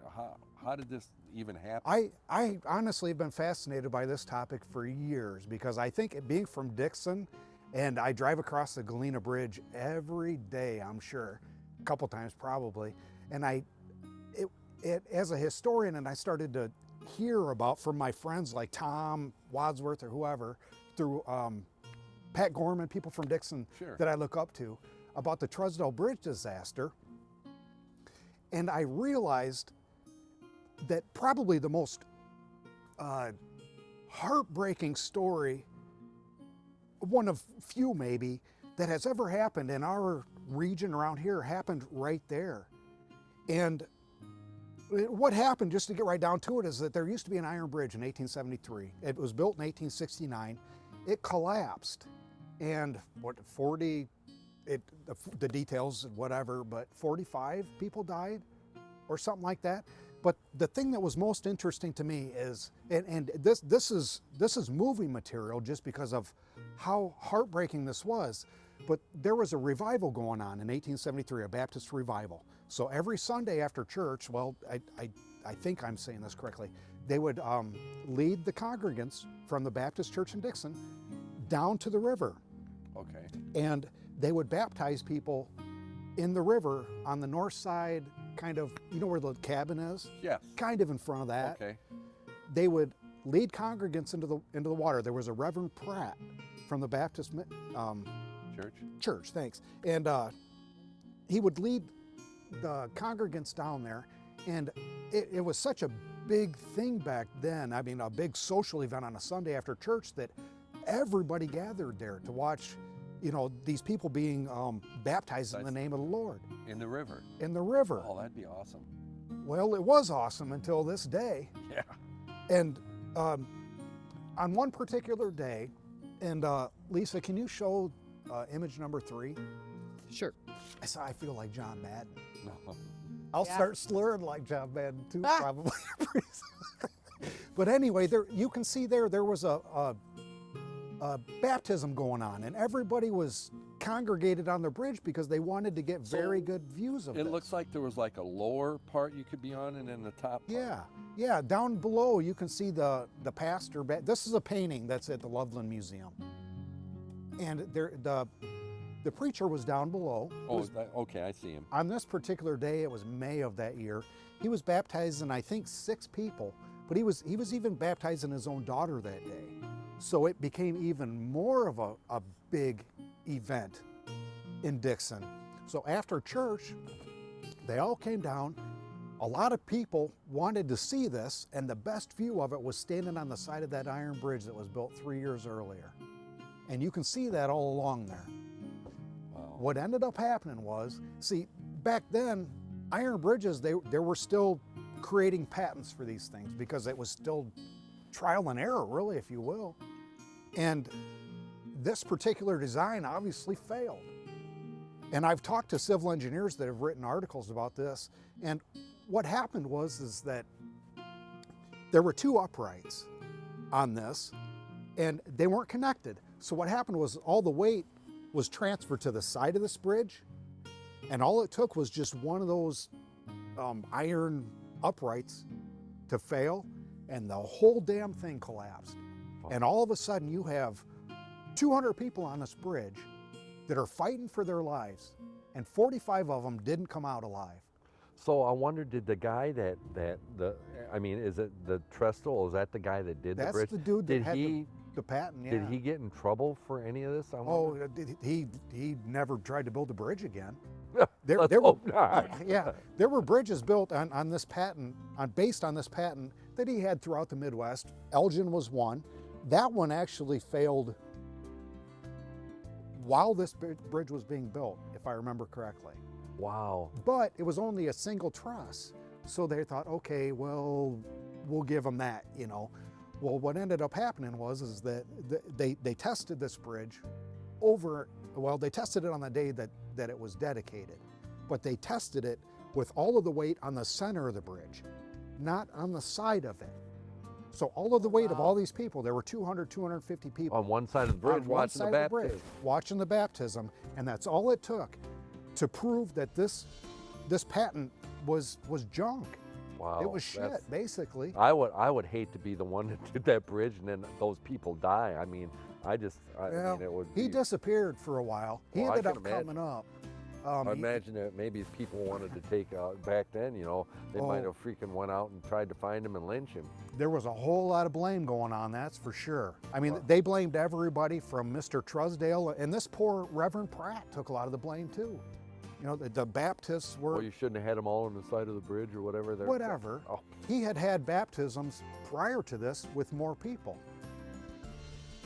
How did this even happen? I honestly have been fascinated by this topic for years, because I think it being from Dixon, and I drive across the Galena Bridge every day, I'm sure, a couple times probably, and it as a historian, and I started to hear about from my friends like Tom Wadsworth or whoever, through Pat Gorman, people from Dixon Sure. that I look up to, about the Truesdell Bridge disaster. And I realized that probably the most heartbreaking story, one of few maybe, that has ever happened in our region around here happened right there. And what happened, just to get right down to it, is that there used to be an iron bridge in 1873. It was built in 1869. It collapsed, and the details, whatever, but 45 people died or something like that. But the thing that was most interesting to me is, and this is movie material just because of how heartbreaking this was, but there was a revival going on in 1873, a Baptist revival. So every Sunday after church, well, I think I'm saying this correctly, they would lead the congregants from the Baptist church in Dixon down to the river. Okay. And they would baptize people in the river on the north side, kind of, you know where the cabin is? Yes. Kind of in front of that. Okay. They would lead congregants into the water. There was a Reverend Pratt from the Baptist church, thanks. And he would lead the congregants down there, and it was such a big thing back then. I mean, a big social event on a Sunday after church, that everybody gathered there to watch, these people being baptized in the name of the Lord. In the river. In the river. Oh, that'd be awesome. Well, it was awesome until this day. Yeah. And on one particular day, and Lisa, can you show image number 3? Sure. I feel like John Madden. No. I'll Yeah. start slurring like John Madden too, probably. But anyway, there you can see there was a baptism going on, and everybody was congregated on the bridge because they wanted to get very good views of it. It looks like there was like a lower part you could be on, and then the top part. Yeah. Down below you can see the pastor. This is a painting that's at the Loveland Museum, and the preacher was down below. Oh, okay, I see him. On this particular day, it was May of that year. He was baptizing, I think, 6 people, but he was even baptizing his own daughter that day. So it became even more of a big event in Dixon. So after church, they all came down. A lot of people wanted to see this, and the best view of it was standing on the side of that iron bridge that was built 3 years earlier. And you can see that all along there. Wow. What ended up happening was, see, back then, iron bridges, they were still creating patents for these things because it was still trial and error, really, if you will. And this particular design obviously failed. And I've talked to civil engineers that have written articles about this, and what happened is that there were 2 uprights on this, and they weren't connected. So what happened was all the weight was transferred to the side of this bridge, and all it took was just one of those iron uprights to fail, and the whole damn thing collapsed. And all of a sudden you have 200 people on this bridge that are fighting for their lives, and 45 of them didn't come out alive. So I wonder, did the guy is it the Truesdell? Is that the guy that did the bridge? That's the dude that did had he, the patent, yeah. Did he get in trouble for any of this? I wonder? Oh, he never tried to build a bridge again. Let's hope not. Yeah, there were bridges built on this patent, based on this patent that he had throughout the Midwest. Elgin was one. That one actually failed while this bridge was being built, if I remember correctly. Wow. But it was only a single truss. So they thought, okay, well, we'll give them that, you know. Well, what ended up happening is that they tested this bridge they tested it on the day that it was dedicated, but they tested it with all of the weight on the center of the bridge, not on the side of it. So all of the weight of all these people, there were 250 people. On one side of the bridge watching the baptism. Watching the baptism, and that's all it took to prove that this patent was junk. Wow. It was shit, basically. I would hate to be the one that did that bridge and then those people die. I mean, I mean, it would be... He disappeared for a while. He ended up coming up. I imagine that maybe if people wanted to take back then, you know, they might have freaking went out and tried to find him and lynch him. There was a whole lot of blame going on, that's for sure. I mean, they blamed everybody from Mr. Truesdell, and this poor Reverend Pratt took a lot of the blame too. You know, the Baptists were... Well, you shouldn't have had them all on the side of the bridge or whatever. Whatever. Oh. He had baptisms prior to this with more people.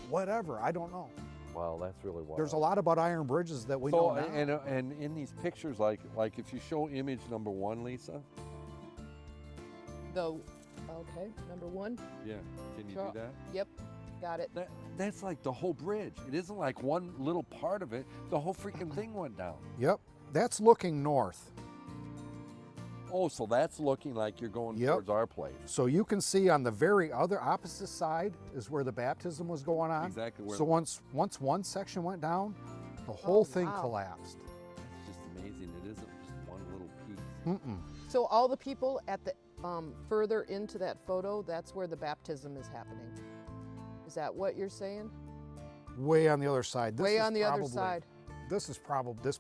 Whatever, I don't know. Wow, that's really wild. There's a lot about iron bridges that we know now. And in these pictures, like if you show image number 1, Lisa. Okay, number 1. Yeah, can you Sure. do that? Yep, got it. That's like the whole bridge. It isn't like one little part of it. The whole freaking thing went down. Yep, that's looking north. Oh, so that's looking like you're going towards our place. So you can see on the very other opposite side is where the baptism was going on. Exactly where. So once one section went down, the whole thing collapsed. It's just amazing. It isn't just one little piece. Mm-mm. So all the people at the further into that photo, that's where the baptism is happening. Is that what you're saying? Way on the other side. Way on the other side. This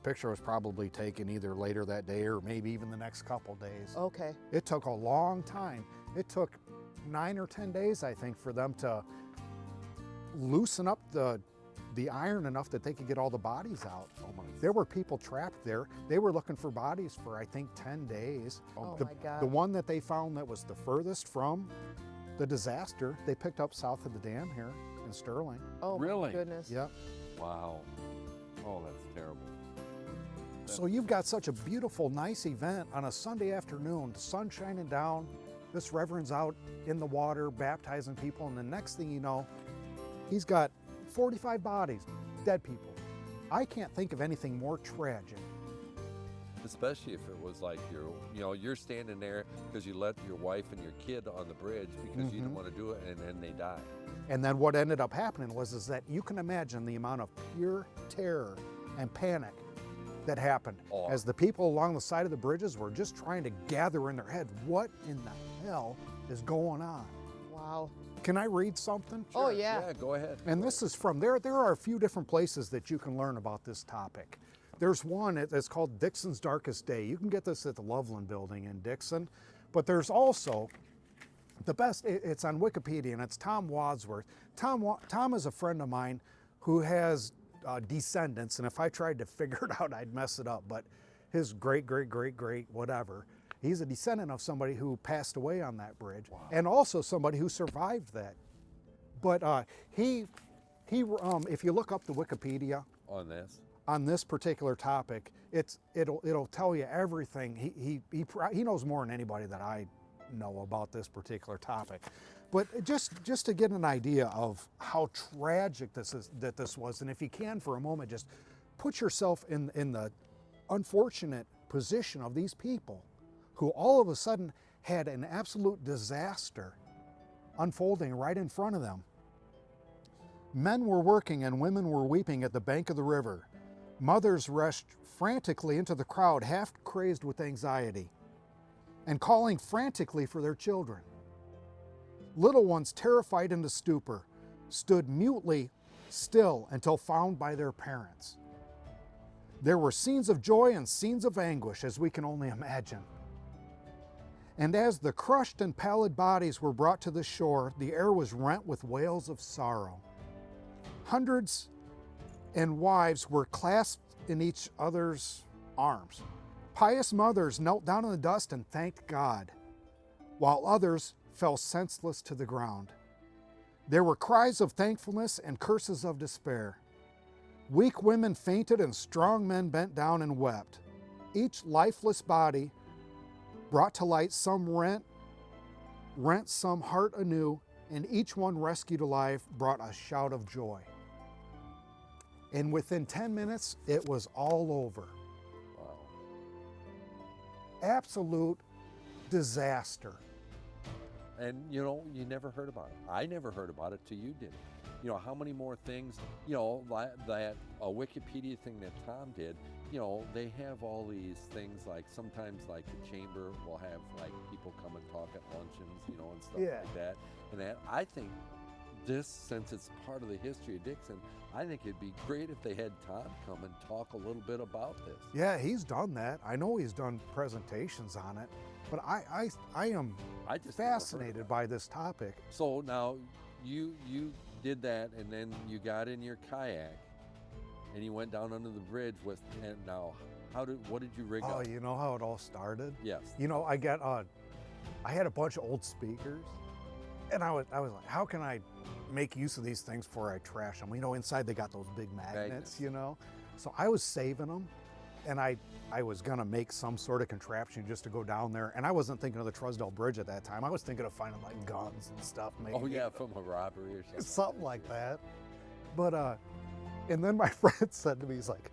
picture was probably taken either later that day or maybe even the next couple days. Okay. It took a long time. It took 9 or 10 days, I think, for them to loosen up the iron enough that they could get all the bodies out. Oh my. There were people trapped there. They were looking for bodies for, I think, 10 days. Oh my God. The one that they found that was the furthest from the disaster, they picked up south of the dam here in Sterling. Oh Really? my goodness. Yep. Wow. Oh, that's terrible. So you've got such a beautiful, nice event on a Sunday afternoon, the sun shining down, this reverend's out in the water baptizing people, and the next thing you know, he's got 45 bodies, dead people. I can't think of anything more tragic. Especially if it was like you're standing there because you let your wife and your kid on the bridge because you didn't want to do it, and then they die. And then what ended up happening is that you can imagine the amount of pure terror and panic that happened as the people along the side of the bridges were just trying to gather in their head, what in the hell is going on? Wow. Can I read something? Oh, yeah. Yeah, go ahead. And this is from, there are a few different places that you can learn about this topic. There's one, it's called Dixon's Darkest Day. You can get this at the Loveland Building in Dixon. But there's also, the best, it's on Wikipedia, and it's Tom Wadsworth. Tom is a friend of mine who has descendants, and if I tried to figure it out, I'd mess it up. But his great, whatever, he's a descendant of somebody who passed away on that bridge, and also somebody who survived that. But he, if you look up the Wikipedia on this particular topic, it'll tell you everything. He knows more than anybody that I know about this particular topic. But just to get an idea of how tragic this was, and if you can for a moment, just put yourself in the unfortunate position of these people who all of a sudden had an absolute disaster unfolding right in front of them. Men were working and women were weeping at the bank of the river. Mothers rushed frantically into the crowd, half crazed with anxiety, and calling frantically for their children. Little ones, terrified into stupor, stood mutely still until found by their parents. There were scenes of joy and scenes of anguish, as we can only imagine. And as the crushed and pallid bodies were brought to the shore, the air was rent with wails of sorrow. Hundreds and wives were clasped in each other's arms. Pious mothers knelt down in the dust and thanked God, while others fell senseless to the ground. There were cries of thankfulness and curses of despair. Weak women fainted and strong men bent down and wept. Each lifeless body brought to light some rent some heart anew, and each one rescued alive brought a shout of joy. And within 10 minutes, it was all over. Wow. Absolute disaster. And you never heard about it. I never heard about it till you did. How many more things, that Wikipedia thing that Tom did, they have all these things, like sometimes like the chamber will have like people come and talk at luncheons, and stuff like that. And that, I think this, since it's part of the history of Dixon, I think it'd be great if they had Tom come and talk a little bit about this. Yeah, he's done that. I know he's done presentations on it, but I am fascinated by this topic. So now you did that, and then you got in your kayak and you went down under the bridge and now what did you rig up? Oh, you know how it all started? Yes. I had a bunch of old speakers, and I was like, how can I make use of these things before I trash them? Inside they got those big magnets. So I was saving them, and I was gonna make some sort of contraption just to go down there. And I wasn't thinking of the Truesdell Bridge at that time. I was thinking of finding like guns and stuff. Maybe. Oh yeah, from a robbery or something. Something like that. But and then my friend said to me, he's like,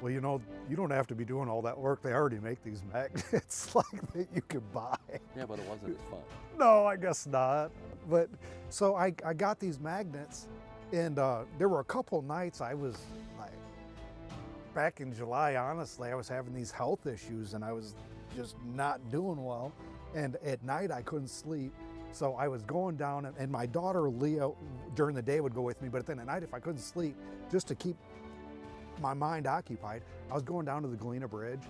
well, you don't have to be doing all that work. They already make these magnets like that you can buy. Yeah, but it wasn't as fun. No, I guess not. But so I got these magnets, and there were a couple nights I was like, back in July, honestly, I was having these health issues and I was just not doing well. And at night I couldn't sleep. So I was going down, and my daughter Leah during the day would go with me, but then at night if I couldn't sleep, just to keep my mind occupied, I was going down to the Galena Bridge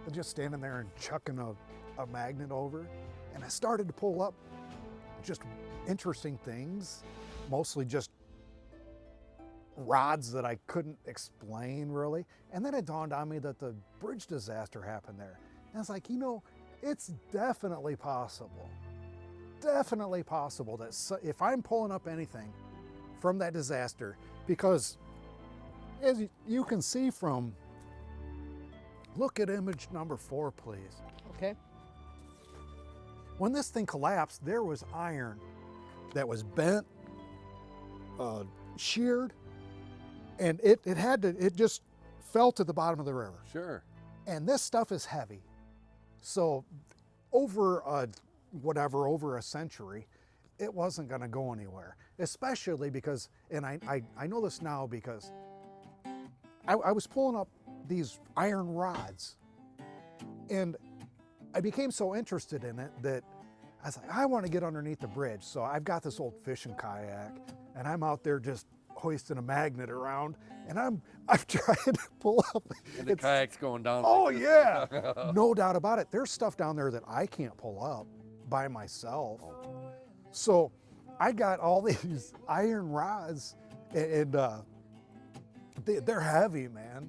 and just standing there and chucking a magnet over. And I started to pull up just interesting things, mostly just rods that I couldn't explain really. And then it dawned on me that the bridge disaster happened there. And I was like, it's definitely possible that if I'm pulling up anything from that disaster, because as you can see from, look at image number 4, please. Okay. When this thing collapsed, there was iron that was bent, sheared, and it just fell to the bottom of the river. Sure. And this stuff is heavy. So over a century, it wasn't going to go anywhere, especially because, and I know this now because I was pulling up these iron rods, and I became so interested in it that I was like, I want to get underneath the bridge. So I've got this old fishing kayak, and I'm out there just hoisting a magnet around, and I'm trying to pull up. And the kayak's going down. Oh like this. yeah, no doubt about it. There's stuff down there that I can't pull up by myself. So I got all these iron rods, and they're heavy, man.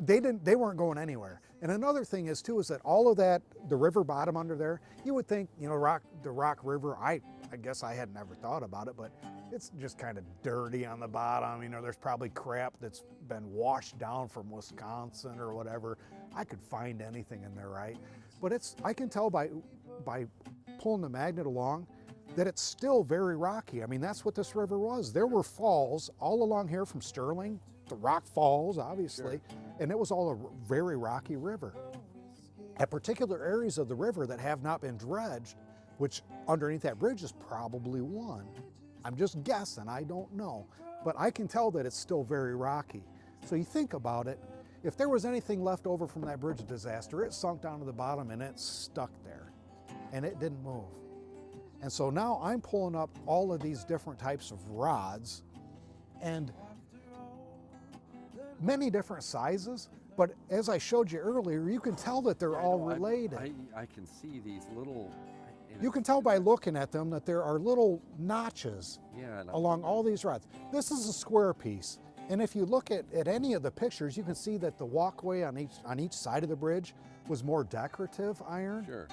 They weren't going anywhere. And another thing is too, is that all of that, the river bottom under there, you would think, you know, the Rock River, I guess I had never thought about it, but it's just kind of dirty on the bottom. You know, there's probably crap that's been washed down from Wisconsin or whatever. I could find anything in there, right? But I can tell by pulling the magnet along that it's still very rocky. I mean, that's what this river was. There were falls all along here from Sterling, the Rock Falls, obviously, and it was all a very rocky river. At particular areas of the river that have not been dredged, which underneath that bridge is probably one. I'm just guessing, I don't know. But I can tell that it's still very rocky. So you think about it, if there was anything left over from that bridge disaster, it sunk down to the bottom and it stuck there, and it didn't move. And so now I'm pulling up all of these different types of rods, and many different sizes, but as I showed you earlier, you can tell that they're all related. I can see these little. You can tell by looking at them that there are little notches Yeah. along all these rods. This is a square piece, and if you look at any of the pictures, you can see that the walkway on each side of the bridge was more decorative iron. Sure.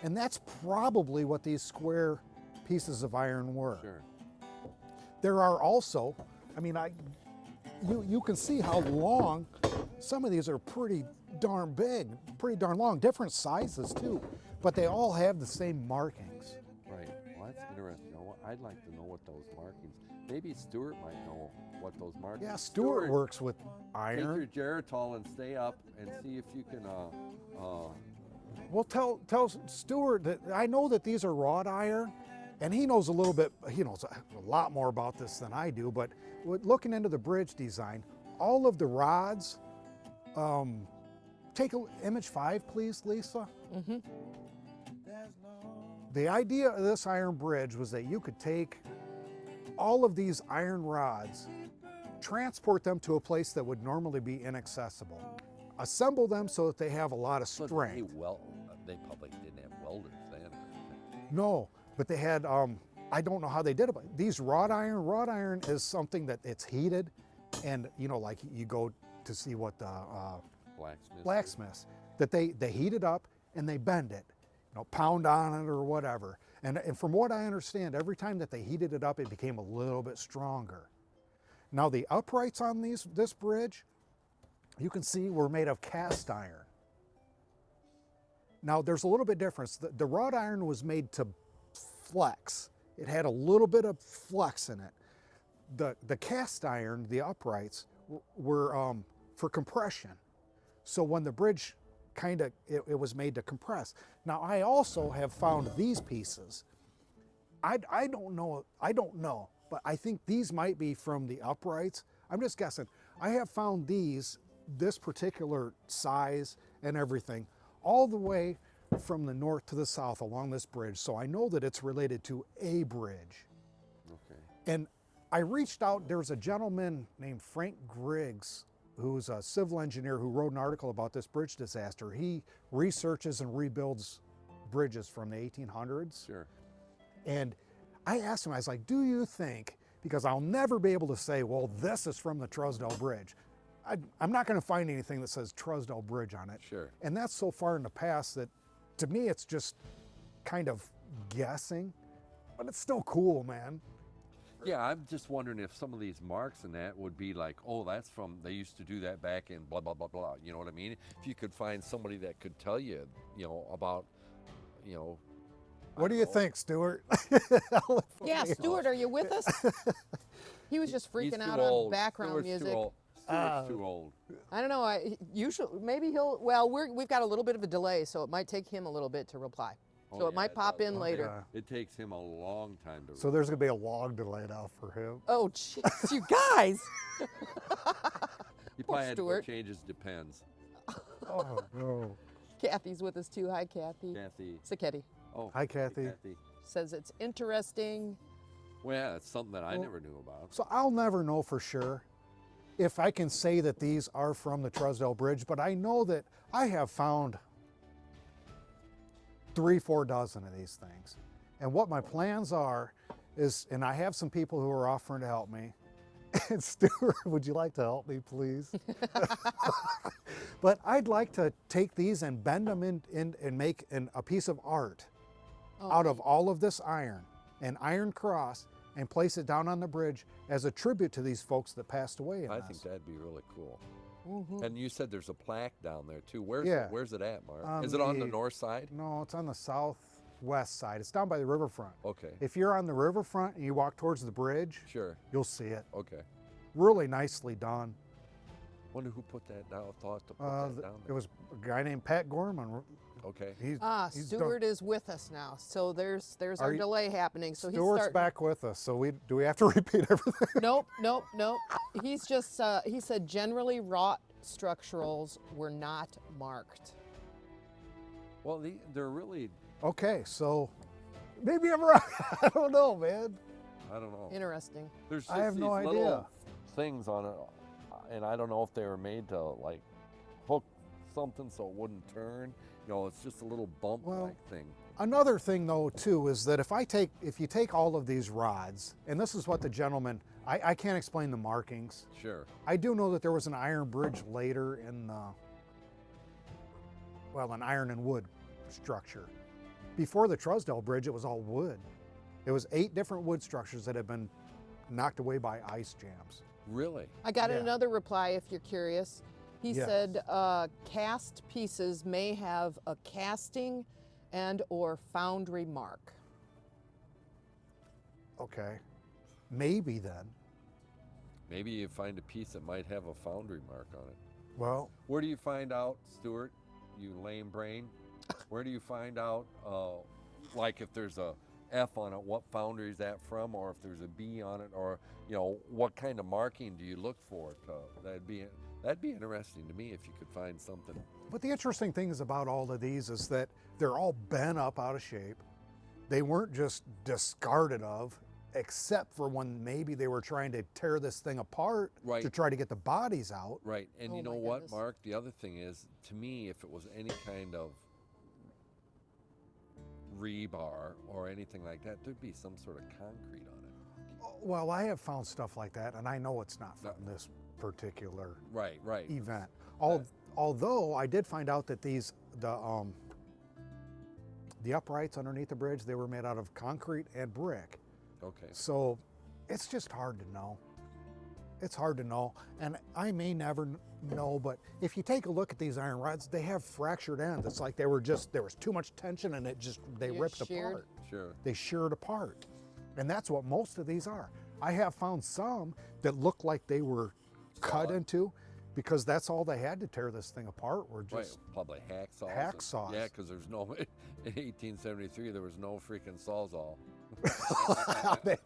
And that's probably what these square pieces of iron were. Sure. There are also, I mean, you can see how long, some of these are pretty darn big, pretty darn long, different sizes too, but they all have the same markings. Right. Well, that's interesting. I'd like to know what those markings. Maybe Stuart might know what those markings. Yeah, Stuart works with Take iron. your Geritol and stay up and see if you can. Well, tell Stuart that I know that these are wrought iron, and he knows a little bit, he knows a lot more about this than I do, but looking into the bridge design, all of the rods, take image 5, please, Lisa. Mm-hmm. The idea of this iron bridge was that you could take all of these iron rods, transport them to a place that would normally be inaccessible, assemble them so that they have a lot of strength. They probably didn't have welders then. No, but they had, I don't know how they did it, but these wrought iron is something that it's heated, and you know, like you go to see what the blacksmiths, that they heat it up and they bend it, you know, pound on it or whatever. And from what I understand, every time that they heated it up, it became a little bit stronger. Now the uprights on this bridge, you can see were made of cast iron. Now there's a little bit difference. The wrought iron was made to flex. It had a little bit of flex in it. The cast iron, the uprights, were for compression. So when the bridge it was made to compress. Now I also have found these pieces. I don't know, but I think these might be from the uprights. I'm just guessing. I have found this particular size and everything, all the way from the north to the south along this bridge. So I know that it's related to a bridge. Okay. And I reached out, there's a gentleman named Frank Griggs, who's a civil engineer who wrote an article about this bridge disaster. He researches and rebuilds bridges from the 1800s. Sure. And I asked him, I was like, do you think, because I'll never be able to say, well, this is from the Truesdell Bridge. I'm not going to find anything that says Truesdell Bridge on it. Sure. And that's so far in the past that, to me, it's just kind of guessing, but it's still cool, man. Yeah, I'm just wondering if some of these marks and that would be like, oh, that's from, they used to do that back in blah, blah, blah, blah. You know what I mean? If you could find somebody that could tell you, about, What do you think, Stuart? Yeah, Stuart, are you with us? He was just freaking out on background music. Stuart's too old. I don't know. Maybe he'll. Well, we've got a little bit of a delay, so it might take him a little bit to reply. Oh, So it yeah, might pop does. in later. Yeah. It takes him a long time to. So there's gonna be a log delayed out for him. Oh, jeez, you guys. He Poor probably had to go Stuart. change his Depends. Oh no. Kathy's with us too. Hi, Kathy. Kathy. Saketty Oh, Hi, Kathy. says it's interesting. Well, yeah, it's something that I Well, never knew about. So I'll never know for sure if I can say that these are from the Truesdell Bridge, but I know that I have found 3-4 dozen of these things. And what my plans are is, and I have some people who are offering to help me. And Stuart, would you like to help me, please? But I'd like to take these and bend them in and make a piece of art out of all of this iron, an iron cross, and place it down on the bridge as a tribute to these folks that passed away in I this. think that'd be really cool. Mm-hmm. And you said there's a plaque down there too. Where's Yeah. where's it at, Mark? On Is it on the the- north side? No, it's on the southwest side. It's down by the riverfront. Okay. If you're on the riverfront and you walk towards the bridge, Sure. you'll see it. Okay. Really nicely done. Wonder who put that down? Thought to put that down It there. was a guy named Pat Gorman. Okay. He's done- Stuart is with us now. So there's Are our you- delay happening. So he's Stuart's starting. back with us, so do we have to repeat everything? Nope. He's just, he said generally wrought structurals were not marked. Well, they're really. Okay, so maybe I'm right. I don't know, man. I don't know. Interesting. There's just I have these no little idea. things on it, and I don't know if they were made to like hook something so it wouldn't turn. You know, it's just a little bump-like thing. Another thing, though, too, is that if you take all of these rods, and this is what the gentleman, I can't explain the markings. Sure. I do know that there was an iron bridge later in an iron and wood structure. Before the Truesdell Bridge, it was all wood. It was 8 different wood structures that had been knocked away by ice jams. Really? I got Yeah. another reply if you're curious. He Yes. said cast pieces may have a casting and or foundry mark. Okay, maybe then. Maybe you find a piece that might have a foundry mark on it. Well, Where do you find out, Stuart, you lame brain? Where do you find out, like if there's a F on it, what foundry is that from, or if there's a B on it, or what kind of marking do you look for? That'd be interesting to me if you could find something. but the interesting thing is about all of these is that they're all bent up out of shape. They weren't just discarded of, except for when maybe they were trying to tear this thing apart Right. to try to get the bodies out. Right, and Oh you know my what, goodness. Mark? The other thing is, to me, if it was any kind of rebar or anything like that, there'd be some sort of concrete on it. Well, I have found stuff like that, and I know it's not from this particular Right, right. event. Although I did find out that the uprights underneath the bridge, they were made out of concrete and brick. Okay. So it's just hard to know. It's hard to know, and I may never know, but if you take a look at these iron rods, they have fractured ends. It's like there was too much tension and they You ripped sheared? apart. Sure. They sheared apart. And that's what most of these are. I have found some that look like they were cut Solid. into, because that's all they had to tear this thing apart were Right, just probably hacksaws. hacksaws. Yeah, because there's no, in 1873, there was no freaking sawzall.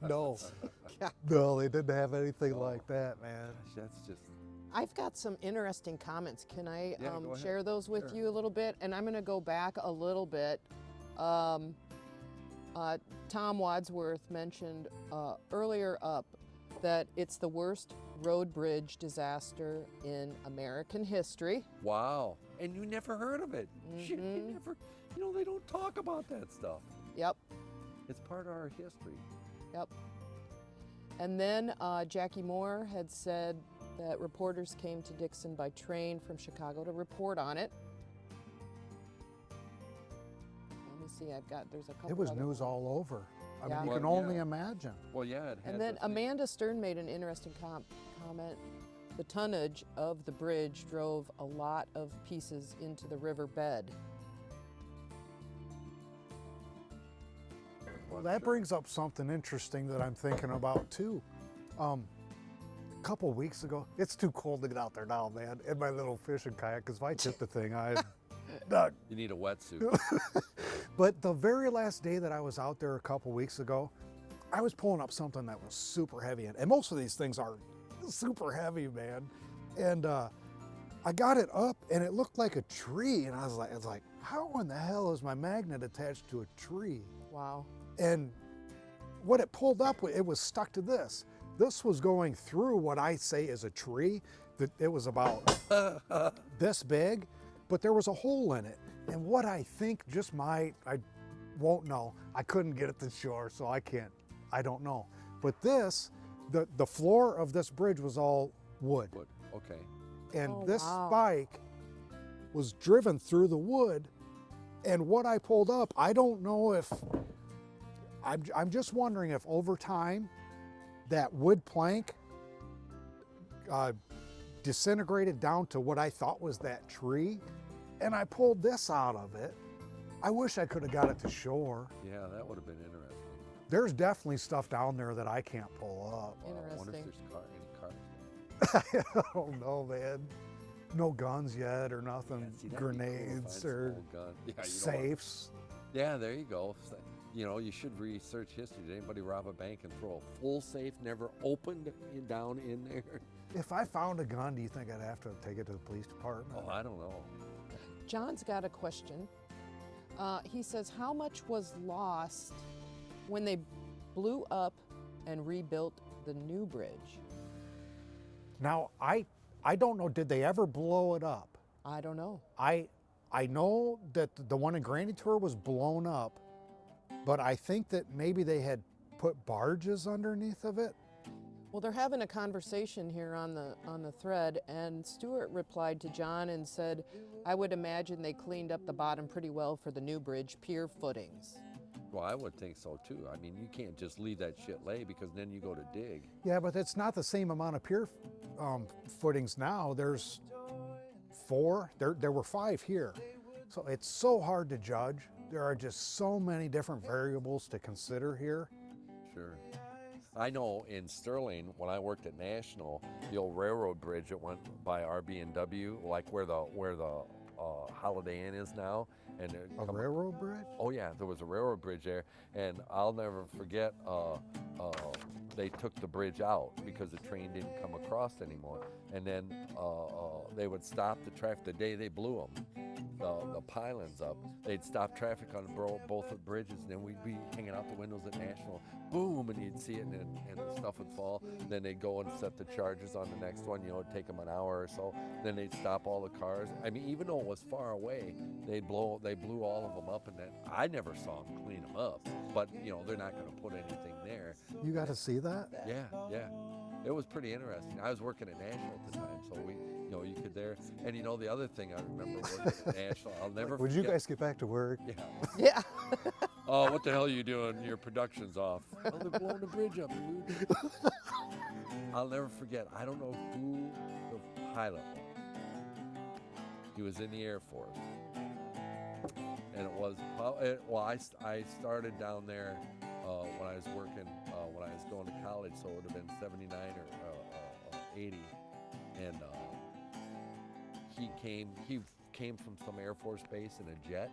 no. No, they didn't have anything like that, man. Gosh, that's just, I've got some interesting comments. Can I Yeah, go ahead. share those with Sure. you a little bit? And I'm going to go back a little bit. Tom Wadsworth mentioned earlier up that it's the worst road bridge disaster in American history. wow. And you never heard of it. Shit, Mm-hmm. you never, they don't talk about that stuff. Yep, It's part of our history. yep. And then Jackie Moore had said that reporters came to Dixon by train from Chicago to report on it. Let me see, there's a couple It was other news ones. all over. I Yeah. mean, you Well, can only yeah. imagine. Well, yeah, it had And then the thing- Amanda Stern made an interesting comment. The tonnage of the bridge drove a lot of pieces into the river bed. Well, that brings up something interesting that I'm thinking about too. A couple weeks ago, it's too cold to get out there now, man, in my little fishing kayak, because if I tip the thing, Doug. You need a wetsuit. But the very last day that I was out there a couple weeks ago, I was pulling up something that was super heavy. And most of these things are super heavy, man. And I got it up and it looked like a tree. And I was like, how in the hell is my magnet attached to a tree? Wow. And what it pulled up, it was stuck to this. This was going through what I say is a tree. That it was about this big, but there was a hole in it. And what I think I won't know. I couldn't get it to shore, so I don't know. But this, the floor of this bridge was all wood. Wood. Okay. And Oh, this wow. spike was driven through the wood. And what I pulled up, I don't know if, I'm just wondering if over time, that wood plank disintegrated down to what I thought was that tree. And I pulled this out of it. I wish I could have got it to shore. Yeah, that would have been interesting. There's definitely stuff down there that I can't pull up. Wow, I wonder if Interesting. there's any cars. I don't know, man. No guns yet or nothing. See, that'd be cool if I had Grenades some or old gun. Yeah, you know what? safes. Yeah, there you go. You know, you should research history. Did anybody rob a bank and throw a full safe, never opened down in there? If I found a gun, do you think I'd have to take it to the police department? Oh, I don't know. John's got a question. He says, how much was lost when they blew up and rebuilt the new bridge? Now, I don't know, did they ever blow it up? I don't know. I know that the one in Granny Tour was blown up, but I think that maybe they had put barges underneath of it. Well, they're having a conversation here on the thread, and Stuart replied to John and said, I would imagine they cleaned up the bottom pretty well for the new bridge, pier footings. Well, I would think so too. I mean, you can't just leave that shit lay because then you go to dig. Yeah, but it's not the same amount of pier footings now. There's 4, there were 5 here. So it's so hard to judge. There are just so many different variables to consider here. Sure. I know in Sterling, when I worked at National, the old railroad bridge that went by RB&W, like where the Holiday Inn is now. And A railroad bridge? Oh yeah, there was a railroad bridge there, and I'll never forget. They took the bridge out because the train didn't come across anymore, and then they would stop the traffic the day they blew them. The pylons up, they'd stop traffic on both the bridges, and then we'd be hanging out the windows at National, boom, and you'd see it, and the stuff would fall. Then they'd go and set the charges on the next one. You know, it'd take them an hour or so. Then they'd stop all the cars. I mean, even though it was far away, they blew all of them up, and then I never saw them clean them up. But you know, they're not going to put anything there. You got to see that? Yeah. It was pretty interesting. I was working at National at the time, so you could there. And you know, the other thing I remember working at National, I'll never Would forget. you guys get back to work? Yeah. Yeah. Oh, what the hell are you doing? Your production's off. Oh, they're blowing the bridge up, dude. I'll never forget. I don't know who the pilot was. He was in the Air Force. And it was, I started down there when I was working, when I was going to college, so it would have been 79 or 80. And he came from some Air Force base in a jet,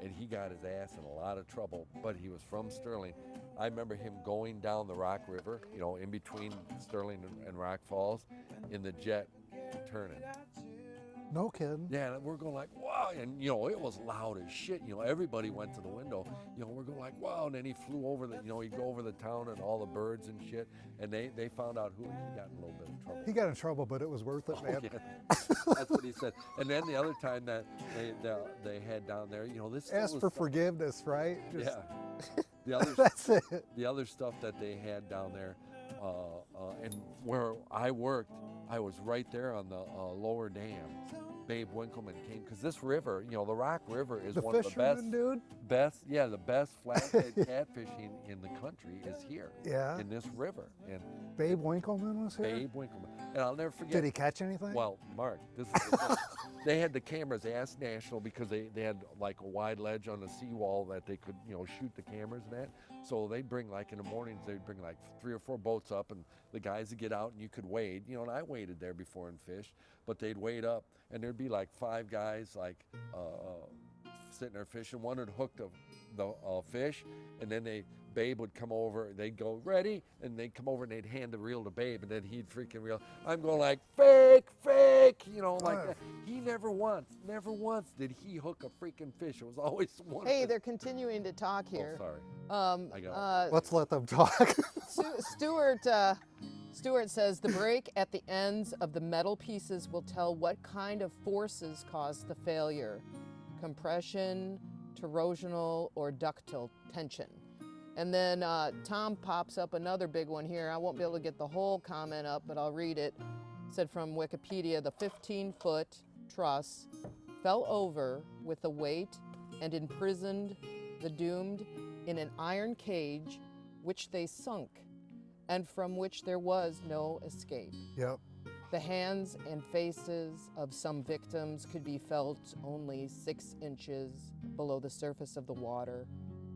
and he got his ass in a lot of trouble, but he was from Sterling. I remember him going down the Rock River, you know, in between Sterling and Rock Falls, in the jet, turning. No kidding. Yeah, and we're going like, wow, and you know, it was loud as shit. You know, everybody went to the window. You know, we're going like, wow, and then he flew over he'd go over the town and all the birds and shit, and they found out who he got in a little bit of trouble. He got in trouble, but it was worth it, man. Oh, yeah. That's what he said. And then the other time that they had down there, you know, this Ask for forgiveness, right? Just, yeah. The other That's it. the other stuff that they had down there, and where I worked, I was right there on the lower dam. Babe Winkleman came, because this river, you know, the Rock River is one of the the best flathead catfishing in the country is here. Yeah. In this river. And Babe Winkleman was here? Babe Winkleman. And I'll never forget. Did he catch anything? Well, Mark, this is the thing. They had the cameras. They asked National because they had like a wide ledge on the seawall that they could, you know, shoot the cameras and that. So they'd bring, like in the mornings, they'd bring like 3 or 4 boats up, and the guys would get out and you could wade, you know, and I waded there before and fished, but they'd wade up and there'd be like 5 guys like sitting there fishing. One would hook the fish, and then Babe would come over, they'd go, ready, and they'd come over and they'd hand the reel to Babe, and then he'd freaking reel. I'm going like, fake, you know, like that. He never once did he hook a freaking fish. It was always one. Hey, they're continuing to talk here. Oh, sorry. I got Let's let them talk. Stuart says the break at the ends of the metal pieces will tell what kind of forces caused the failure: compression, torosional, or ductile tension. And then Tom pops up another big one here. I won't be able to get the whole comment up, but I'll read it. It said from Wikipedia, the 15-foot truss fell over with the weight and imprisoned the doomed in an iron cage, which they sunk, and from which there was no escape. Yep. The hands and faces of some victims could be felt only 6 inches below the surface of the water,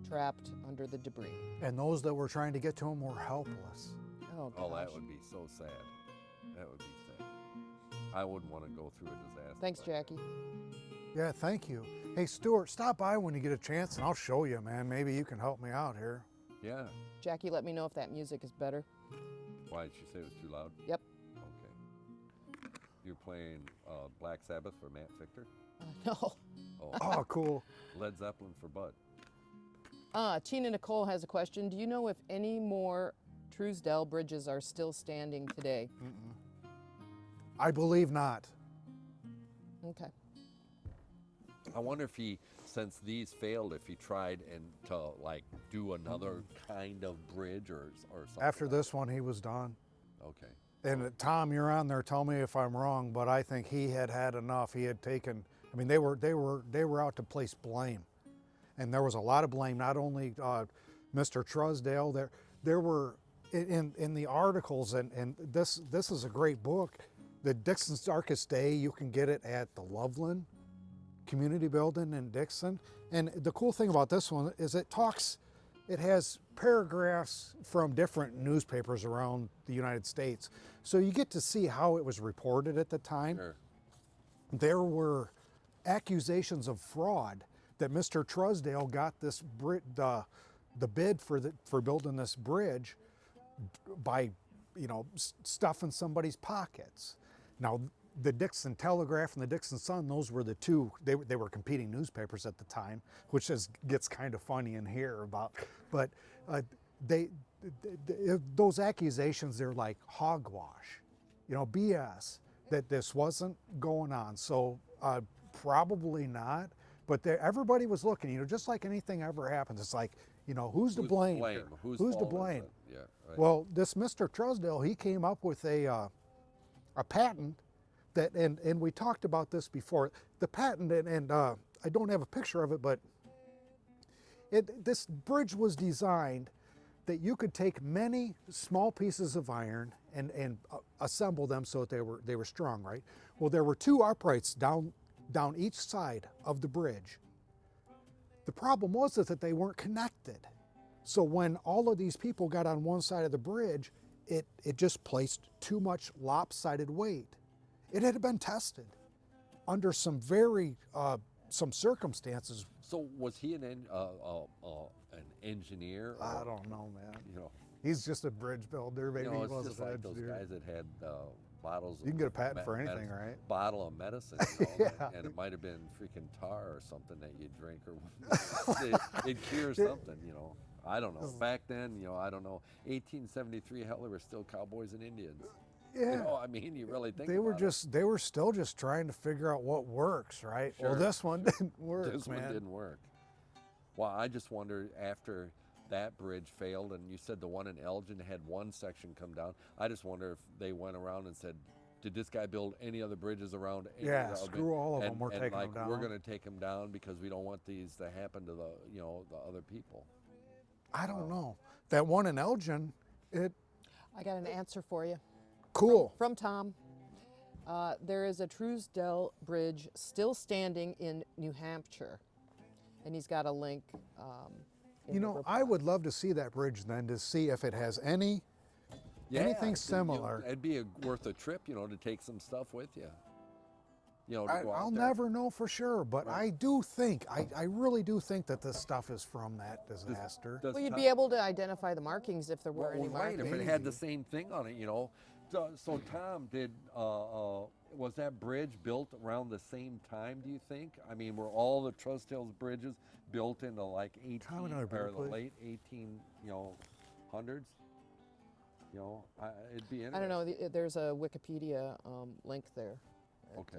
trapped under the debris. And those that were trying to get to him were helpless. Oh, Oh, that gosh. would be so sad. That would be sad. I wouldn't want to go through a disaster. Thanks, like that. Jackie. Yeah, thank you. Hey, Stuart, stop by when you get a chance and I'll show you, man. Maybe you can help me out here. Yeah. Jackie, let me know if that music is better. Why did she say it was too loud? Yep. Okay. You're playing Black Sabbath for Matt Victor? No. Oh, Oh, cool. Led Zeppelin for Bud. Tina Nicole has a question. Do you know if any more Truesdell bridges are still standing today? I believe not. Okay. I wonder if he, since these failed, if he tried and to like do another kind of bridge or something. After like this one, he was done. that. Okay. And Tom, you're on there. Tell me if I'm wrong, but I think he had had enough. He had taken. I mean, they were out to place blame, and there was a lot of blame. Not only Mr. Truesdell. There were in the articles, and this is a great book. The Dixon's Darkest Day. You can get it at the Loveland Community Building in Dixon. And the cool thing about this one is it has paragraphs from different newspapers around the United States. So you get to see how it was reported at the time. Sure. There were accusations of fraud that Mr. Truesdell got this the bid for building this bridge by, stuffing somebody's pockets. Now, the Dixon Telegraph and the Dixon Sun, those were the two, they were competing newspapers at the time, which gets kind of funny in here about, but those accusations, they're like hogwash, BS, that this wasn't going on. So probably not, but everybody was looking, just like anything ever happens. It's like, who's to blame here? Who's to fault is blame? it? Yeah. Right. Well, this Mr. Truesdell, he came up with a patent that, and we talked about this before. The patent, and I don't have a picture of it, but this bridge was designed that you could take many small pieces of iron and assemble them so that they were strong, right? Well, there were 2 uprights down each side of the bridge. The problem was that they weren't connected. So when all of these people got on one side of the bridge, it just placed too much lopsided weight. It had been tested under some very some circumstances. So was he an engineer? Or, I don't know, man. You know, He's just a bridge builder. Maybe he it's wasn't just an like those engineer. guys that had bottles. You can get a patent for anything, medicine, right? Bottle of medicine, Yeah. and it might have been freaking tar or something that you drink, or it cures something, I don't know. Back then, I don't know. 1873, hell, there were still cowboys and Indians. Yeah. I mean, you really think They were about it. they were still just trying to figure out what works, right? Sure. Well, this one didn't work, This man. one didn't work. Well, I just wonder after that bridge failed, and you said the one in Elgin had one section come down. I just wonder if they went around and said, "Did this guy build any other bridges around?" Yeah, screw all of them. We're and taking like, them down. We're going to take them down because we don't want these to happen to the the other people. I don't know. That one in Elgin, I got an answer for you. cool. From Tom. There is a Truesdell Bridge still standing in New Hampshire, and he's got a link. In the report. I would love to see that bridge then, to see if it has any anything it's, you know, similar. it'd be worth a trip, you know, to take some stuff with you. You know, to go out I'll there. never know for sure, but Right. I do think, I really do think that this stuff is from that disaster. Does Well, you'd Tom- be able to identify the markings if there were any right, markings. if it had the same thing on it, you know. So Tom, did was that bridge built around the same time? Do you think? I mean, were all the Truesdell's bridges built in the like 18 Tom, another beer, or the please. late 18, you know, hundreds? You know, it'd be interesting. I don't know. There's a Wikipedia link there. Okay.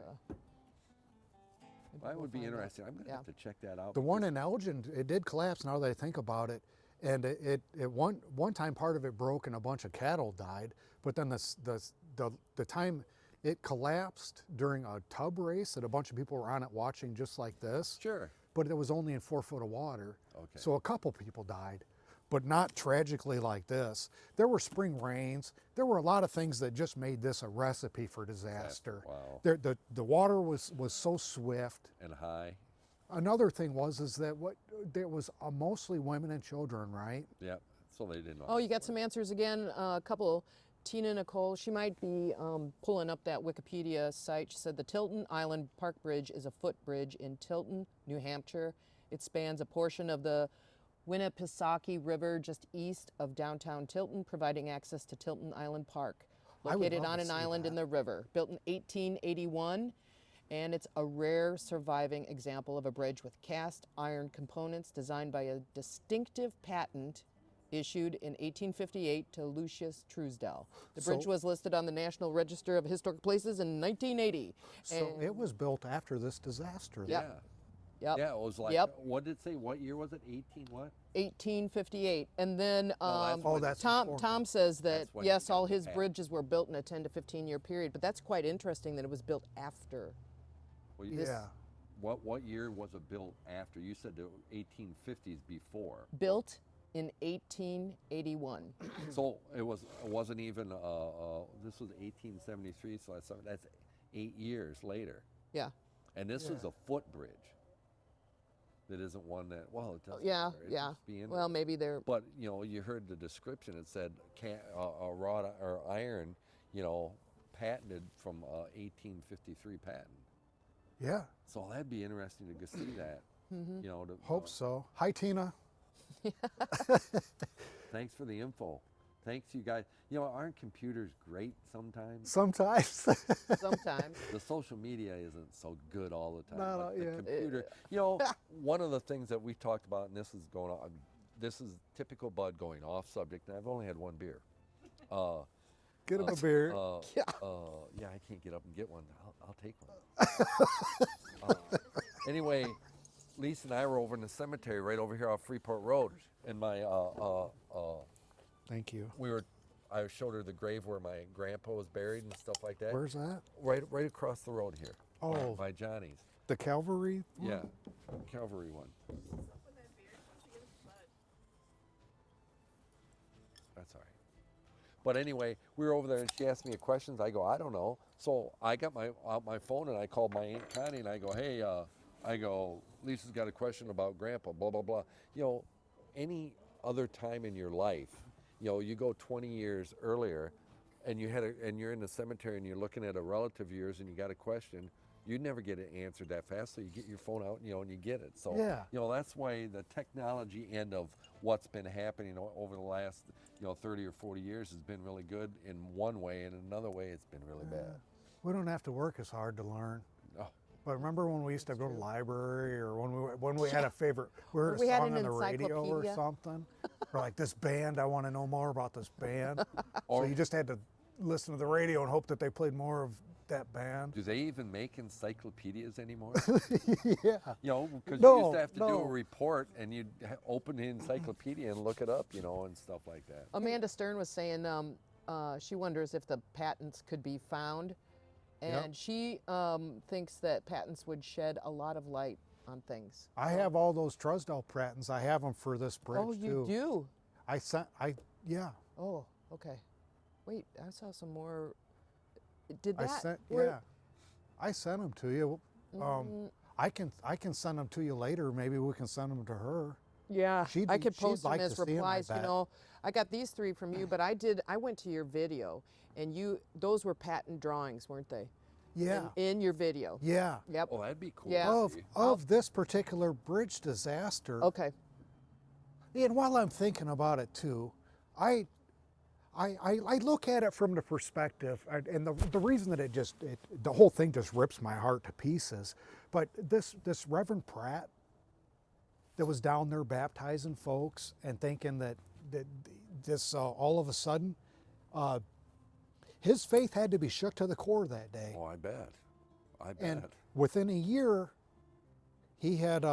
maybe That we'll would be find that. interesting. I'm gonna Yeah. have to check that out. The one because- in Elgin, it did collapse now that I think about it. And it one time part of it broke and a bunch of cattle died. But then the time it collapsed during a tub race that a bunch of people were on it watching just like this. Sure. But it was only in 4 foot of water. Okay. So a couple people died, but not tragically like this. There were spring rains. There were a lot of things that just made this a recipe for disaster. Wow. The water was so swift. And high. Another thing is that there was mostly women and children, right? Yep. So they didn't know. Oh, you got some answers again. A couple. Tina Nicole, she might be pulling up that Wikipedia site. She said the Tilton Island Park Bridge is a footbridge in Tilton, New Hampshire. It spans a portion of the Winnipesaukee River just east of downtown Tilton, providing access to Tilton Island Park, I would located love on to an see island in that. the river. Built in 1881, and it's a rare surviving example of a bridge with cast iron components designed by a distinctive patent issued in 1858 to Lucius Truesdell. The bridge So- was listed on the National Register of Historic Places in 1980. So And- it was built after this disaster. Yep. Yeah. Yep. Yeah, it was like, Yep. what did it say? What year was it? 18 what? 1858. And then that's Oh, that's Tom before Tom says that That's when yes, he got all the his patent. bridges were built in a 10 to 15 year period, but that's quite interesting that it was built after. Well, Yeah. What year was it built after? You said the 1850s before. Built in 1881. So it wasn't even this was 1873, so that's 8 years later. Yeah. And this is a footbridge. That isn't one that it doesn't Yeah, matter. It's yeah. just being Well, there. maybe they're But you know, you heard the description. It said rod or iron, you know, patented from 1853 patent. Yeah. So that'd be interesting to go see that. Mm-hmm. You know, to, Hope so. Hi, Tina. Thanks for the info. Thanks, you guys. You know, aren't computers great sometimes? Sometimes. sometimes. The social media isn't so good all the time. No, but no, the yeah. computer, you know, one of the things that we talked about, and this is going on, this is typical Bud going off subject, and I've only had one beer. Get him a beer. Yeah, I can't get up and get one. I'll take one. Anyway, Lisa and I were over in the cemetery right over here off Freeport Road, and my Thank you. I showed her the grave where my grandpa was buried and stuff like that. Where's that? Right across the road here. Oh. by Johnny's. The Calvary? Yeah, Calvary one. That's all right. But anyway, we were over there and she asked me a question. I go, I don't know. So I got my phone and I called my Aunt Connie and I go, hey, Lisa's got a question about Grandpa, blah, blah, blah. You know, any other time in your life, you know, you go 20 years earlier and you're in the cemetery and you're looking at a relative of yours and you got a question, you'd never get it answered that fast. So you get your phone out, you know, and you get it. So, Yeah. you know, that's why the technology end of what's been happening over the last, 30 or 40 years has been really good in one way, and another way it's been really bad. We don't have to work as hard to learn. Oh, But remember when we used to go to the library, or when we had a favorite, we heard We a had song an on the radio or encyclopedia. something? Or like this band, I want to know more about this band. So Or- you just had to listen to the radio and hope that they played more of that band. do they even make encyclopedias anymore? Yeah. Because you No, used to have to do no. a report and you'd open the encyclopedia and look it up, and stuff like that. Amanda Stern was saying she wonders if the patents could be found, and Yep. she thinks that patents would shed a lot of light on things. I have all those Truesdell patents. I have them for this bridge Oh, too. you do? Yeah. Oh, okay. Wait, I saw some more. Did I that? sent, where- yeah. I sent them to you. I can send them to you later. Maybe we can send them to her. Yeah, She'd I be- could she'd post them like as to see 'em, I replies. You bet. know, I got these 3 from you, but I went to your video, and those were patent drawings, weren't they? Yeah. In your video. Yeah. Yep. Oh, that'd be cool. Yeah. to Of see. this particular bridge disaster. Okay. And while I'm thinking about it too, I look at it from the perspective, and the reason that the whole thing just rips my heart to pieces. But this Reverend Pratt that was down there baptizing folks and thinking that this all of a sudden, his faith had to be shook to the core that day. Oh, I bet. I bet. And within a year, he had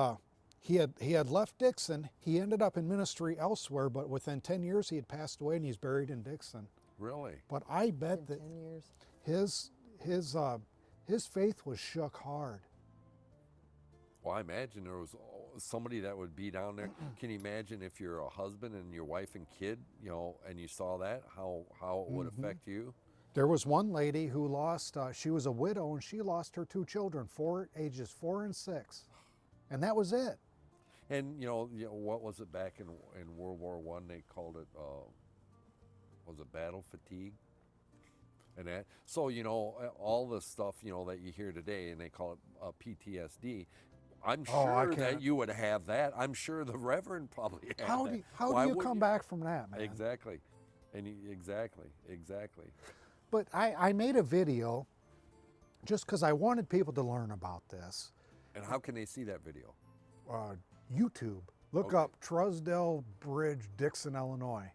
left Dixon. He ended up in ministry elsewhere, but within 10 years he had passed away and he's buried in Dixon. Really? But I In bet that 10 years. his faith was shook hard. Well, I imagine there was somebody that would be down there. Can you imagine if you're a husband and your wife and kid, you know, and you saw that, how it would affect you? There was one lady who lost, she was a widow and she lost her 2 children, ages 4 and 6. And that was it. And you know what was it back in World War I? They called it was it battle fatigue, and that. So you know all the stuff that you hear today, and they call it PTSD. I'm sure that you would have that. I'm sure the Reverend probably had How that. do you wouldn't come back from that, man? Exactly, and exactly. But I made a video just because I wanted people to learn about this. And how can they see that video? YouTube. Look Okay. up Truesdell Bridge, Dixon, Illinois.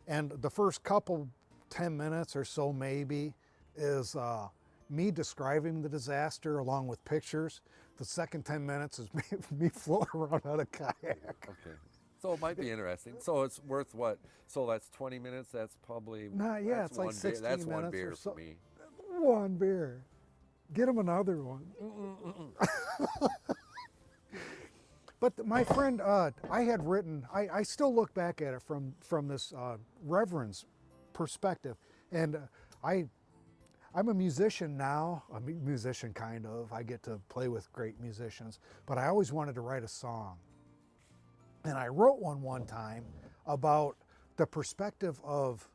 And the first couple 10 minutes or so maybe is me describing the disaster along with pictures. The second 10 minutes is me floating around on a kayak. Okay. So it might be interesting. So it's worth what? So that's 20 minutes. That's probably It's like one 16 beer. That's minutes one beer or so. for me. One beer. Get him another one. But my friend, I had written, I still look back at it from this reverend's perspective. And I'm a musician now, a musician kind of. I get to play with great musicians, but I always wanted to write a song. And I wrote one time about the perspective of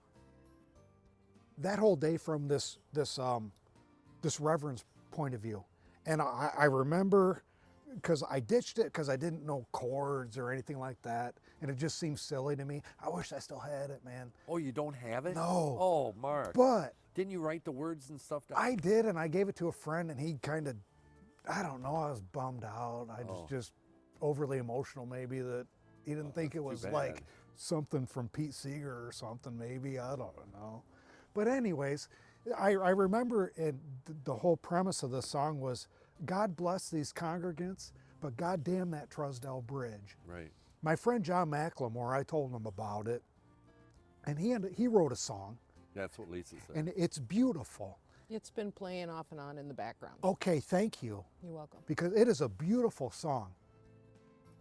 that whole day from this reverend's point of view. And I remember, because I ditched it because I didn't know chords or anything like that, and it just seemed silly to me. I wish I still had it, man. Oh, you don't have it? No. Oh, Mark. But Didn't you write the words and stuff down? I did, and I gave it to a friend, and he kind of, I don't know, I was bummed out. I was Oh. just overly emotional, maybe, that he didn't think it that's too was like bad. something from Pete Seeger or something, maybe. I don't know. But anyways, I remember the whole premise of the song was, God bless these congregants, but God damn that Truesdell Bridge. Right. My friend John McLemore, I told him about it, and he wrote a song, That's what Lisa said. and it's beautiful. It's been playing off and on in the background. Okay, thank you, You're welcome. because it is a beautiful song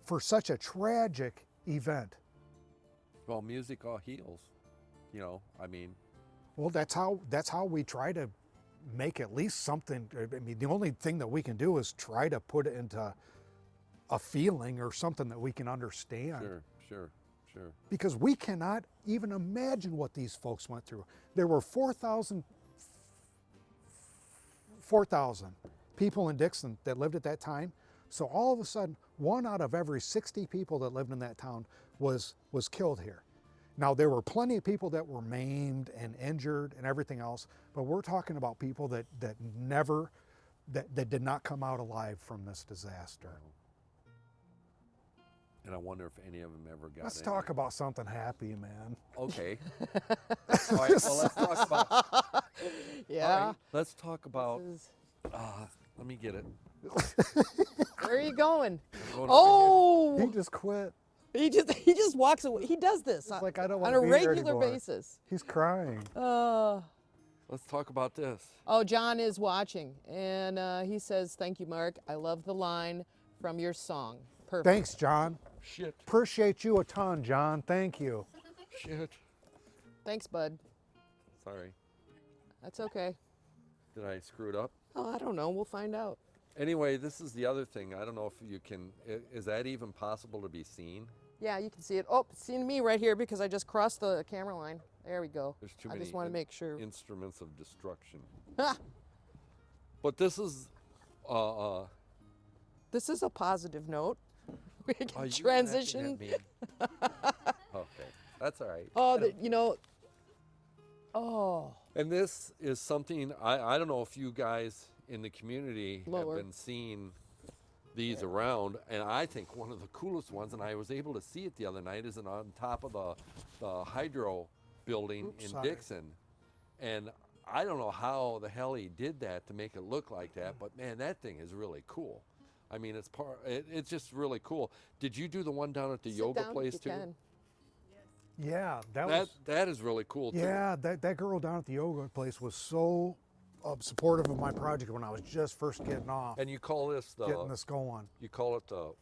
for such a tragic event. Well, music all heals. I mean, Well, that's how we try to make at least something. I mean, the only thing that we can do is try to put it into a feeling or something that we can understand. sure. Because we cannot even imagine what these folks went through. There were 4,000 people in Dixon that lived at that time. So all of a sudden, 1 out of every 60 people that lived in that town was killed here. Now, there were plenty of people that were maimed and injured and everything else, but we're talking about people that did not come out alive from this disaster. And I wonder if any of them ever got Let's any. talk about something happy, man. Okay. All right, well, let's talk about... Yeah. All right, let's talk about... This is- let me get it. Where are you going? I'm going over Oh, He just quit. he just walks away. He does this It's like, I don't on want a to be here regular anymore. basis. He's crying. here. Let's talk about this. Oh, John is watching, and he says, "Thank you, Mark. I love the line from your song. Perfect." Thanks, John. Shit. Appreciate you a ton, John. Thank you. Shit. Thanks, bud. Sorry. That's okay. Did I screw it up? Oh, I don't know. We'll find out. Anyway, this is the other thing. I don't know if you can... Is that even possible to be seen? Yeah, you can see it. Oh, see me right here because I just crossed the camera line. There we go. There's too I many just want to make sure. instruments of destruction. But this is This is a positive note. We can are you transition. laughing at me? Okay, that's all right. Oh, oh, And this is something I don't know if you guys in the community Lower. have been seeing these around, and I think one of the coolest ones, and I was able to see it the other night, is on top of the hydro building in sorry. Dixon. And I don't know how the hell he did that to make it look like that, but man, that thing is really cool. I mean, it's just really cool. Did you do the one down at the sit yoga down, place you too? can. Yeah, That is really cool too. yeah, that girl down at the yoga place was so supportive of my project when I was just first getting off, And you call this getting this going. you call it the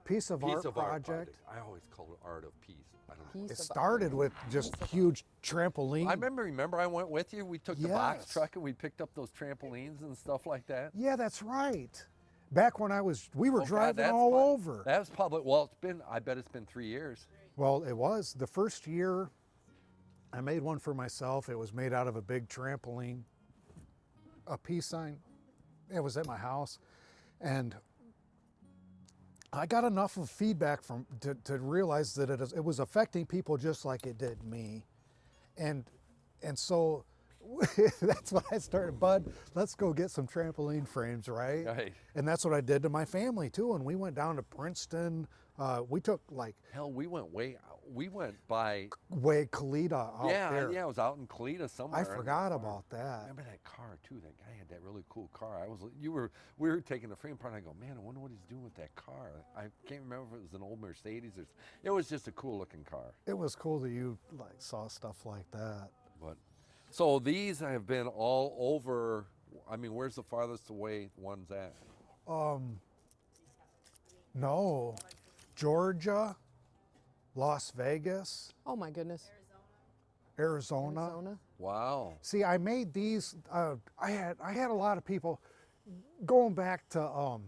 Piece of piece art of art project. I always call it art of peace. I don't know. Piece It of started with just huge trampoline. I remember I went with you. We took the box Yes. truck and we picked up those trampolines and stuff like that. Yeah, that's right. Back when we were Oh, God, driving that's all fun. over. That was probably, well, I bet it's been 3 years. Well, it was the first year I made one for myself. It was made out of a big trampoline, a peace sign. It was at my house, and I got enough of feedback to realize that it was affecting people just like it did me, and so that's what I started. Bud, let's go get some trampoline frames, right? Right. And that's what I did to my family too. And we went down to Princeton. We took like Hell, we went by, way Kalita out there. yeah, I was out in Kalita somewhere. I in that forgot car. about that. Remember that car too? That guy had that really cool car. We were taking the frame apart and I go, man, I wonder what he's doing with that car. I can't remember if it was an old Mercedes or, it was just a cool looking car. It was cool that you like saw stuff like that. But so these have been all over. I mean, where's the farthest away one's at? No, Georgia, Las Vegas, Oh my goodness. Arizona. Arizona. Wow. See, I made these. I had a lot of people going back to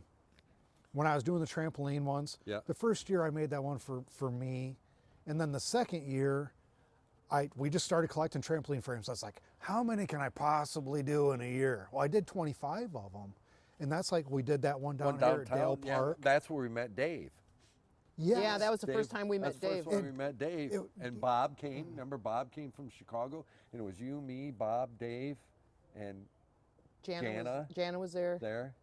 when I was doing the trampoline ones. Yeah. The first year I made that one for me, and then the second year, we just started collecting trampoline frames. I was like, how many can I possibly do in a year? Well, I did 25 of them, and that's like we did that one down here at Dale Yeah, Park. that's where we met Dave. Yes. Yeah, that was the Dave- first time we met that's the Dave. first time we met Dave. it- And Bob came. Remember, Bob came from Chicago, and it was you, me, Bob, Dave, and Jana was there. there.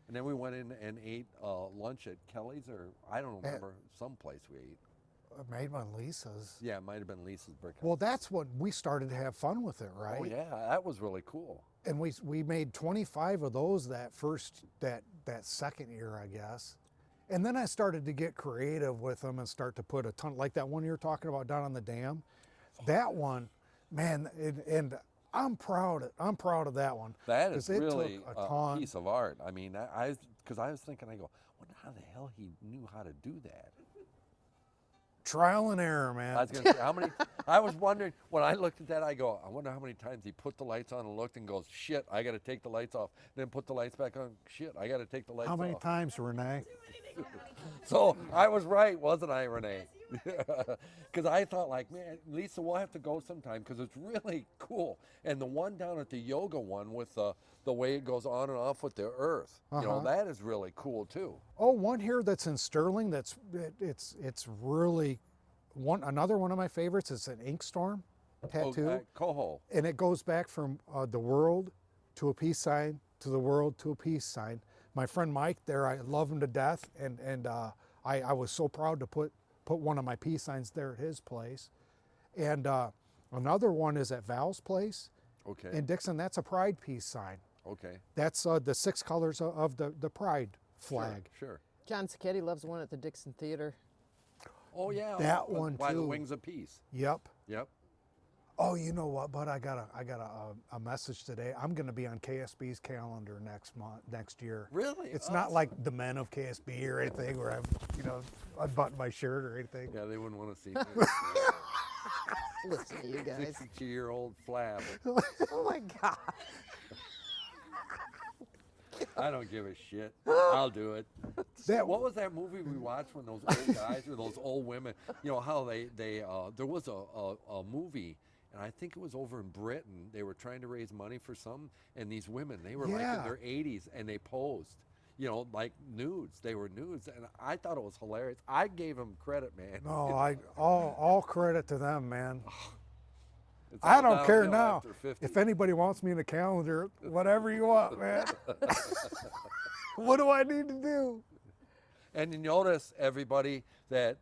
And then we went in and ate lunch at Kelly's, or I don't remember, someplace we ate. I made my Lisa's. Yeah, it might have been Lisa's brick. Well, that's what we started to have fun with it, right? Oh yeah, that was really cool. And we made 25 of those that second year, I guess. And then I started to get creative with them and start to put a ton, like that one you were talking about down on the dam. That one, man, and I'm proud of that one. That is 'cause it really took a ton. piece of art. I mean, because I was thinking, I go, wonder how the hell he knew how to do that. Trial and error, man. I was gonna say how many. I was wondering when I looked at that. I go, I wonder how many times he put the lights on and looked and goes, shit, I got to take the lights off. Then put the lights back on. Shit, I got to take the lights How off. many times, Renee? So I was right, wasn't I, Renee? Because I thought, like, man, Lisa, we'll have to go sometime because it's really cool. And the one down at the yoga one with the way it goes on and off with the earth, you know, that is really cool too. Oh, one here that's in Sterling. It's really another one of my favorites. It's an ink storm tattoo, Coho. and it goes back from the world to a peace sign to the world to a peace sign. My friend Mike there, I love him to death, and I was so proud to put one of my peace signs there at his place. And another one is at Val's place Okay. in Dixon. That's a pride peace sign. Okay. That's the 6 colors of the pride flag. Sure. John Sacchetti loves one at the Dixon Theater. Oh yeah. That one By the too. wings of peace. Yep. Yep. Oh, you know what, bud? I got a message today. I'm going to be on KSB's calendar next year. Really? It's not like the men of KSB or anything where I'm, unbutton my shirt or anything. Yeah, they wouldn't want to see me. Listen to you guys. 62-year-old flab. Oh my God. I don't give a shit. I'll do it. That- What was that movie we watched when those old guys or those old women, you know, how they there was a movie, and I think it was over in Britain. They were trying to raise money for something, and these women, they were like in Yeah. their 80s, and they posed, you know, like nudes. They were nudes, and I thought it was hilarious. I gave them credit, man. No, all credit to them, man. It's I all don't care downhill now. after 50. If anybody wants me in the calendar, whatever you want, man. What do I need to do? And you notice, everybody, that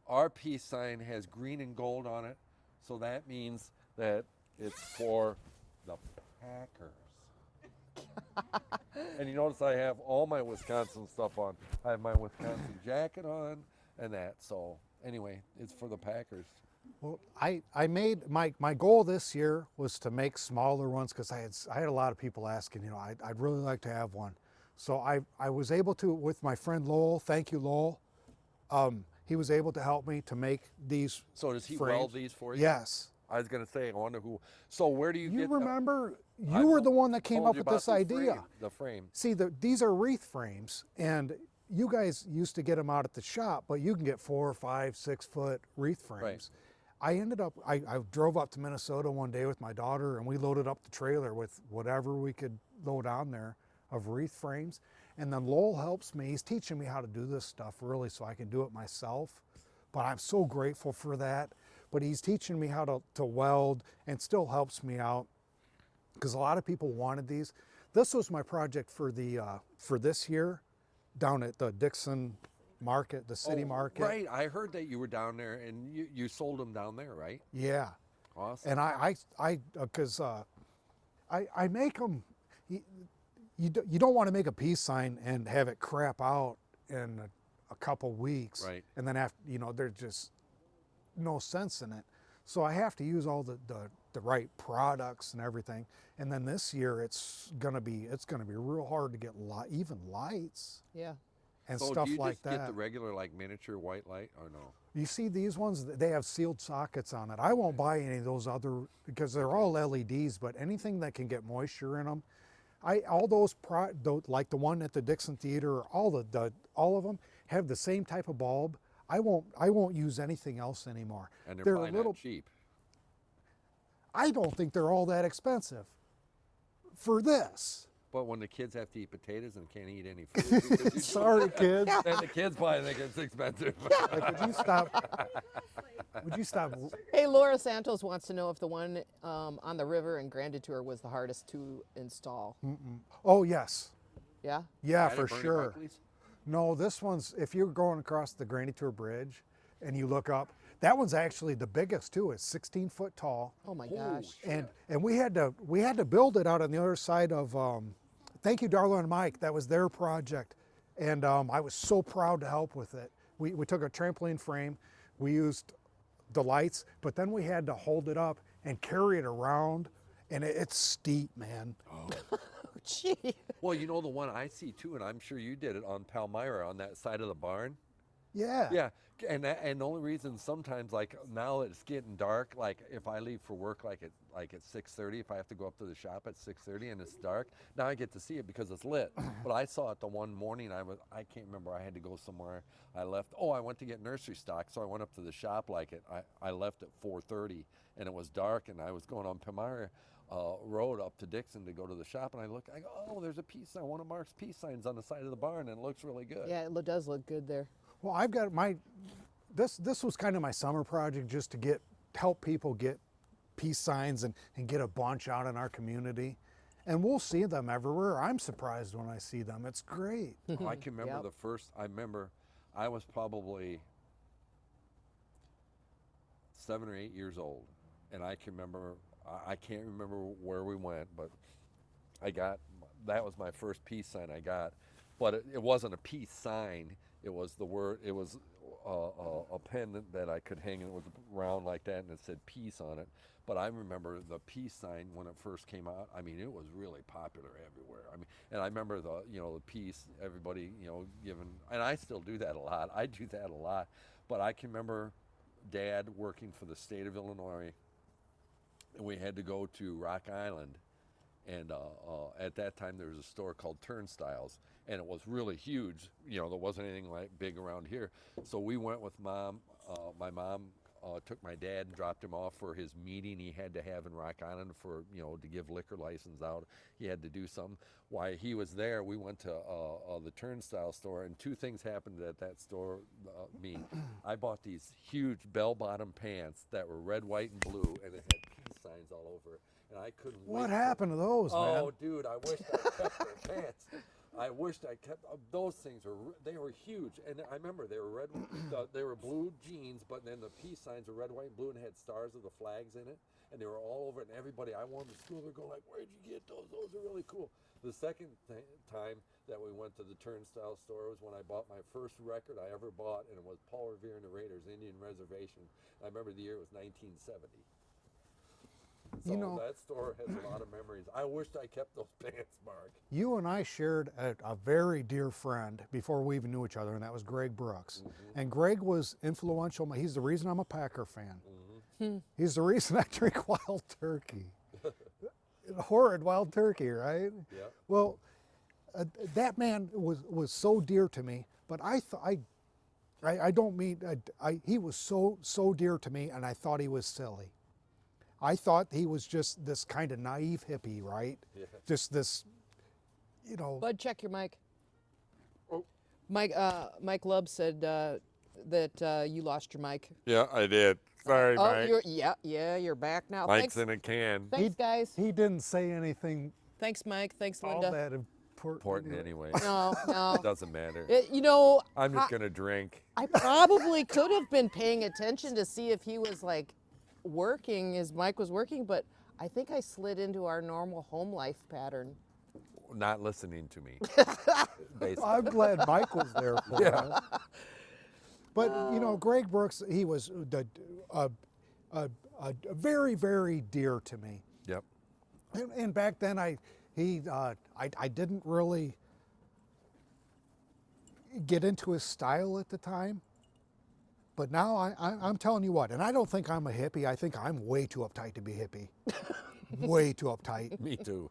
our peace sign has green and gold on it. So that means that it's for the Packers. And you notice I have all my Wisconsin stuff on. I have my Wisconsin jacket on and that. So anyway, it's for the Packers. Well, I made my goal this year was to make smaller ones because I had a lot of people asking, you know, I'd really like to have one. So I was able to, with my friend Lowell, thank you Lowell, he was able to help me to make these. So does he frames. weld these for you? Yes. I was going to say, I wonder who. So where do you You get remember, I you were told- the one that came told up you with about this idea. The frame. See, these are wreath frames, and you guys used to get them out at the shop, but you can get 4, 5, 6 foot wreath frames. I ended up, I drove up to Minnesota one day with my daughter, and we loaded up the trailer with whatever we could load on there of wreath frames. And then Lowell helps me. He's teaching me how to do this stuff really so I can do it myself. But I'm so grateful for that. But he's teaching me how to weld and still helps me out because a lot of people wanted these. This was my project for the for this year down at the Dixon market, the city market. Right. I heard that you were down there and you sold them down there, right? Yeah. Awesome. And because I make them. You don't want to make a peace sign and have it crap out in a couple weeks, Right. And then after, you know, there's just no sense in it. So I have to use all the right products and everything. And then this year it's gonna be real hard to get even lights Yeah. and so stuff do you like just that. get the regular like miniature white light or no? You see these ones, they have sealed sockets on it. I won't buy any of those other, because they're all LEDs, but anything that can get moisture in them, all those, like the one at the Dixon Theater, all of them have the same type of bulb. I won't use anything else anymore. And they're They're probably a little, not cheap. I don't think they're all that expensive for this. But when the kids have to eat potatoes and can't eat any food, Sorry, kids. and the kids probably think it's expensive. Like, would you stop? Would you stop? Hey, Laura Santos wants to know if the one on the river in Grand Tour was the hardest to install. Oh yes, Yeah? yeah, Added for Bernie sure. Buckley's? No, this one's, if you're going across the Grand Tour Bridge and you look up, that one's actually the biggest too. It's 16 foot tall. Oh my gosh. And we had to build it out on the other side of thank you Darla and Mike, that was their project, and I was so proud to help with it. We took a trampoline frame, we used the lights, but then we had to hold it up and carry it around, and it's steep, man. Gee. Well, you know the one I see too, and I'm sure you did it on Palmyra on that side of the barn. Yeah. Yeah, and the only reason sometimes, like now it's getting dark, like if I leave for work like at 6:30, if I have to go up to the shop at 6:30 and it's dark, now I get to see it because it's lit. But I saw it the one morning I can't remember, I had to go somewhere. I went to get nursery stock, so I went up to the shop I left at 4:30 and it was dark and I was going on Palmyra Road up to Dixon to go to the shop, and I go, oh, there's a peace sign, one of Mark's peace signs on the side of the barn, and it looks really good. Yeah, it does look good there. Well, I've got this was kind of my summer project, just to help people get peace signs and get a bunch out in our community. And we'll see them everywhere. I'm surprised when I see them. It's great. Oh, I can remember Yep. I remember I was probably 7 or 8 years old, and I can remember, I can't remember where we went, but that was my first peace sign I got. But it wasn't a peace sign. It was a pen that I could hang, and it was round like that, and it said peace on it. But I remember the peace sign when it first came out. I mean, it was really popular everywhere. I mean, and I remember the peace, everybody, giving, and I still do that a lot. I do that a lot. But I can remember Dad working for the state of Illinois, and we had to go to Rock Island, And at that time, there was a store called Turnstiles, and it was really huge. You know, there wasn't anything like big around here. So we went with Mom. My mom took my dad and dropped him off for his meeting he had to have in Rock Island for, you know, to give liquor license out. He had to do something. While he was there, we went to the Turnstile store, and two things happened at that store. I bought these huge bell-bottom pants that were red, white, and blue, and it had peace signs all over it. And I couldn't wait. What happened to those, man? Oh, dude, I wished I kept those pants. I wished I kept those things. They were huge, and I remember they were red. They were blue jeans, but then the peace signs were red, white, and blue, and had stars of the flags in it, and they were all over it. And everybody I wore them to school, they're going like, "Where'd you get those? Those are really cool." The second time that we went to the Turnstile store was when I bought my first record I ever bought, and it was Paul Revere and the Raiders, Indian Reservation. I remember the year was 1970. So You know, that store has a lot of memories. I wished I kept those pants, Mark. you and I shared a very dear friend before we even knew each other, and that was Greg Brooks. And Greg was influential. He's the reason I'm a Packer fan. He's the reason I drink wild turkey. Horrid wild turkey, right? Yeah. Well, that man was so dear to me, but I don't mean, he was so dear to me, and I thought he was silly. I thought he was just this kind of naive hippie, right? Yeah. Just this, you know. Bud, check your mic. Oh. Mike Lubb said that you lost your mic. Yeah, I did. Sorry, Oh, Mike. you're back now. Mike's Thanks, in a can. thanks, guys. He didn't say anything Thanks, Mike. Thanks, all Linda. that important. Important anyway. No, no. Doesn't matter. You know, I'm just gonna drink. I probably could have been paying attention to see if he was like working, his mic was working, but I think I slid into our normal home life pattern. Not listening to me. Basically. I'm glad Mike was there for Yeah. us. But you know, Greg Brooks, he was very, very dear to me. Yep. And back then, I didn't really get into his style at the time. But now I'm telling you what, and I don't think I'm a hippie. I think I'm way too uptight to be hippie. Way too uptight. Me too.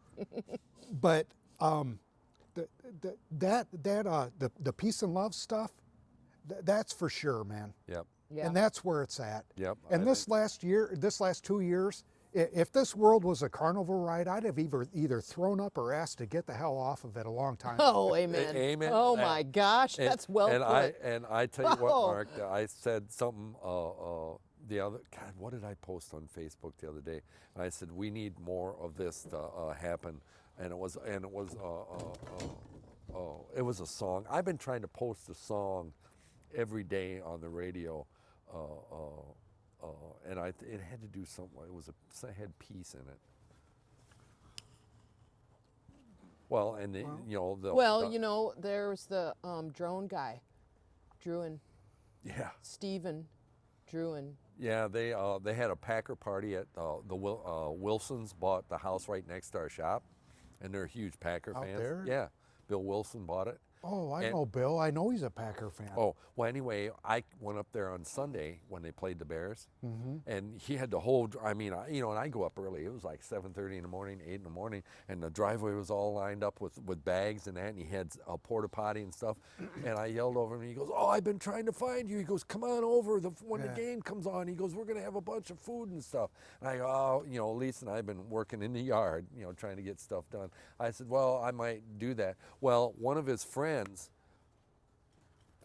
But the peace and love stuff, that's for sure, man. Yep. Yeah. And that's where it's at. Yep. And this last 2 years, if this world was a carnival ride, I'd have either thrown up or asked to get the hell off of it a long time ago. Oh, amen. Amen. Oh my gosh, that's well and put. I tell you what, Oh. Mark, I said something the other. God, what did I post on Facebook the other day? I said we need more of this to happen, and it was a song. I've been trying to post a song every day on the radio. And it had to do something. It had peace in it. Well, and Well, you know, there's the drone guy, Druin, yeah, Stephen Druin. yeah. They had a Packer party at the Wilsons bought the house right next to our shop, and they're huge Packer Out fans. there? Yeah, Bill Wilson bought it. Oh, I And- know Bill. I know he's a Packer fan. Oh, well, anyway, I went up there on Sunday when they played the Bears, and he had the whole, and I go up early. It was like 7:30 in the morning, 8 in the morning, and the driveway was all lined up with bags and that, and he had a porta potty and stuff, and I yelled over him, and he goes, "Oh, I've been trying to find you." He goes, "Come on over when the game comes on." He goes, "We're going to have a bunch of food and stuff." And I go, "Oh, Lisa and I have been working in the yard, trying to get stuff done." I said, "Well, I might do that." Well, one of his friends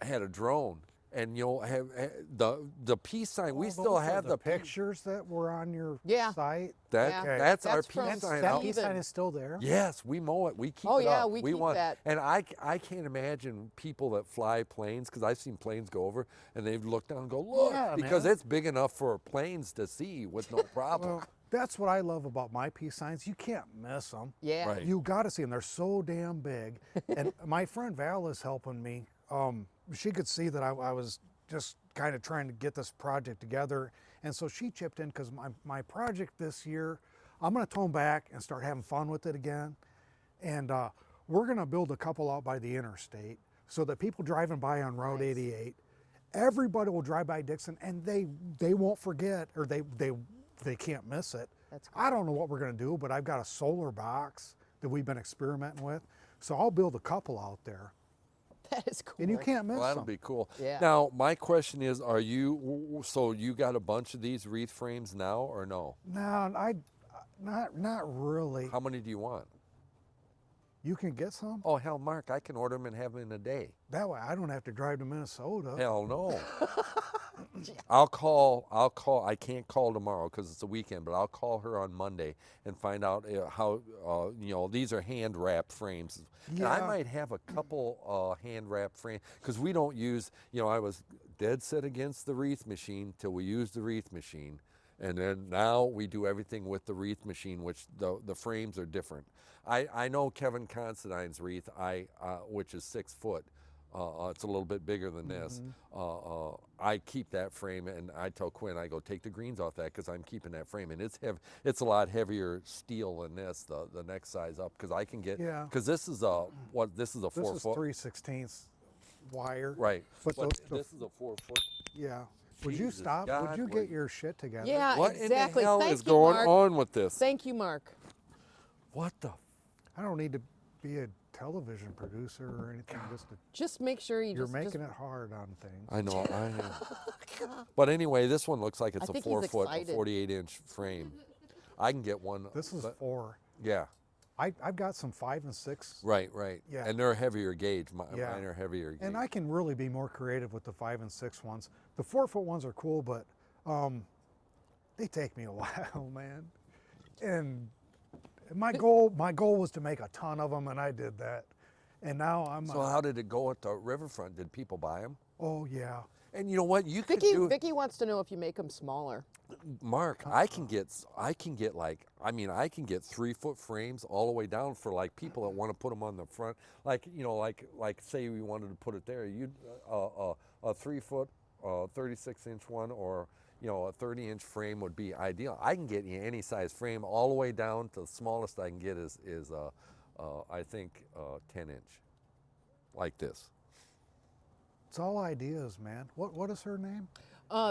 had a drone, and have the peace sign. We Oh, still those are have the pictures that were on your Yeah. site. Yeah. That's our That's peace from sign. That out. peace sign is still there. Yes, we mow it. We keep Oh, it yeah, up. we keep want that. And I can't imagine people that fly planes, because I've seen planes go over and they've looked down and go, "Look," Yeah, because man. it's big enough for planes to see with no problem. Well, that's what I love about my peace signs. You can't miss them. Yeah. Right. You got to see them. They're so damn big. And my friend Val is helping me. She could see that I was just kind of trying to get this project together. And so she chipped in, because my project this year, I'm going to tone back and start having fun with it again. And we're going to build a couple out by the interstate so that people driving by on Route 88, everybody will drive by Dixon and they won't forget, or they can't miss it, That's I don't know what we're going to do, but I've got a solar box that we've been experimenting with. So I'll build a couple out there. That is cool. And you can't miss Well, that'll them. be cool. Yeah. Now, my question is, so you got a bunch of these wreath frames now or no? No, not really. How many do you want? You can get some? Oh, hell, Mark, I can order them and have them in a day. That way I don't have to drive to Minnesota. Hell no. I'll call, I can't call tomorrow because it's a weekend, but I'll call her on Monday and find out how, these are hand wrapped frames. And I Yeah. might have a couple hand wrapped frames because we don't use, I was dead set against the wreath machine till we used the wreath machine. And then now we do everything with the wreath machine, which the frames are different. I know Kevin Considine's wreath, which is 6 foot. It's a little bit bigger than this. I keep that frame, and I tell Quinn, I go, take the greens off that because I'm keeping that frame, and it's heavy. It's a lot heavier steel than this, the next size up, because I can get. Yeah. Because this is a This 4 is foot. 3/16 wire. Right. But This is a 4 foot. yeah. Would you Jesus stop? God, Would you would get you- your shit together? Yeah, What exactly. in the hell Thank is you, going Mark. on with this? Thank you, Mark. What the? I don't need to be a television producer or anything. Just make sure you You're just making it hard on things. I know, I am. But anyway, this one looks like it's I a think 4 he's foot, excited. 48-inch frame. I can get one. This is but- 4. Yeah, I've got some 5 and 6. right. Yeah. And they're heavier gauge. Yeah. Mine are heavier gauge. And I can really be more creative with the 5 and 6 ones. The 4 foot ones are cool, but they take me a while, man. And my goal was to make a ton of them, and I did that. And now I'm. So how did it go at the riverfront? Did people buy them? Oh yeah. And you know what? You could Vicky, do, Vicky wants to know if you make them smaller. Mark. I can get 3 foot frames all the way down for like people that want to put them on the front. Like say we wanted to put it there. You'd a 3 foot, 36-inch one, or a 30-inch frame would be ideal. I can get you any size frame all the way down to the smallest I can get is I think 10-inch, like this. It's all ideas, man. What is her name?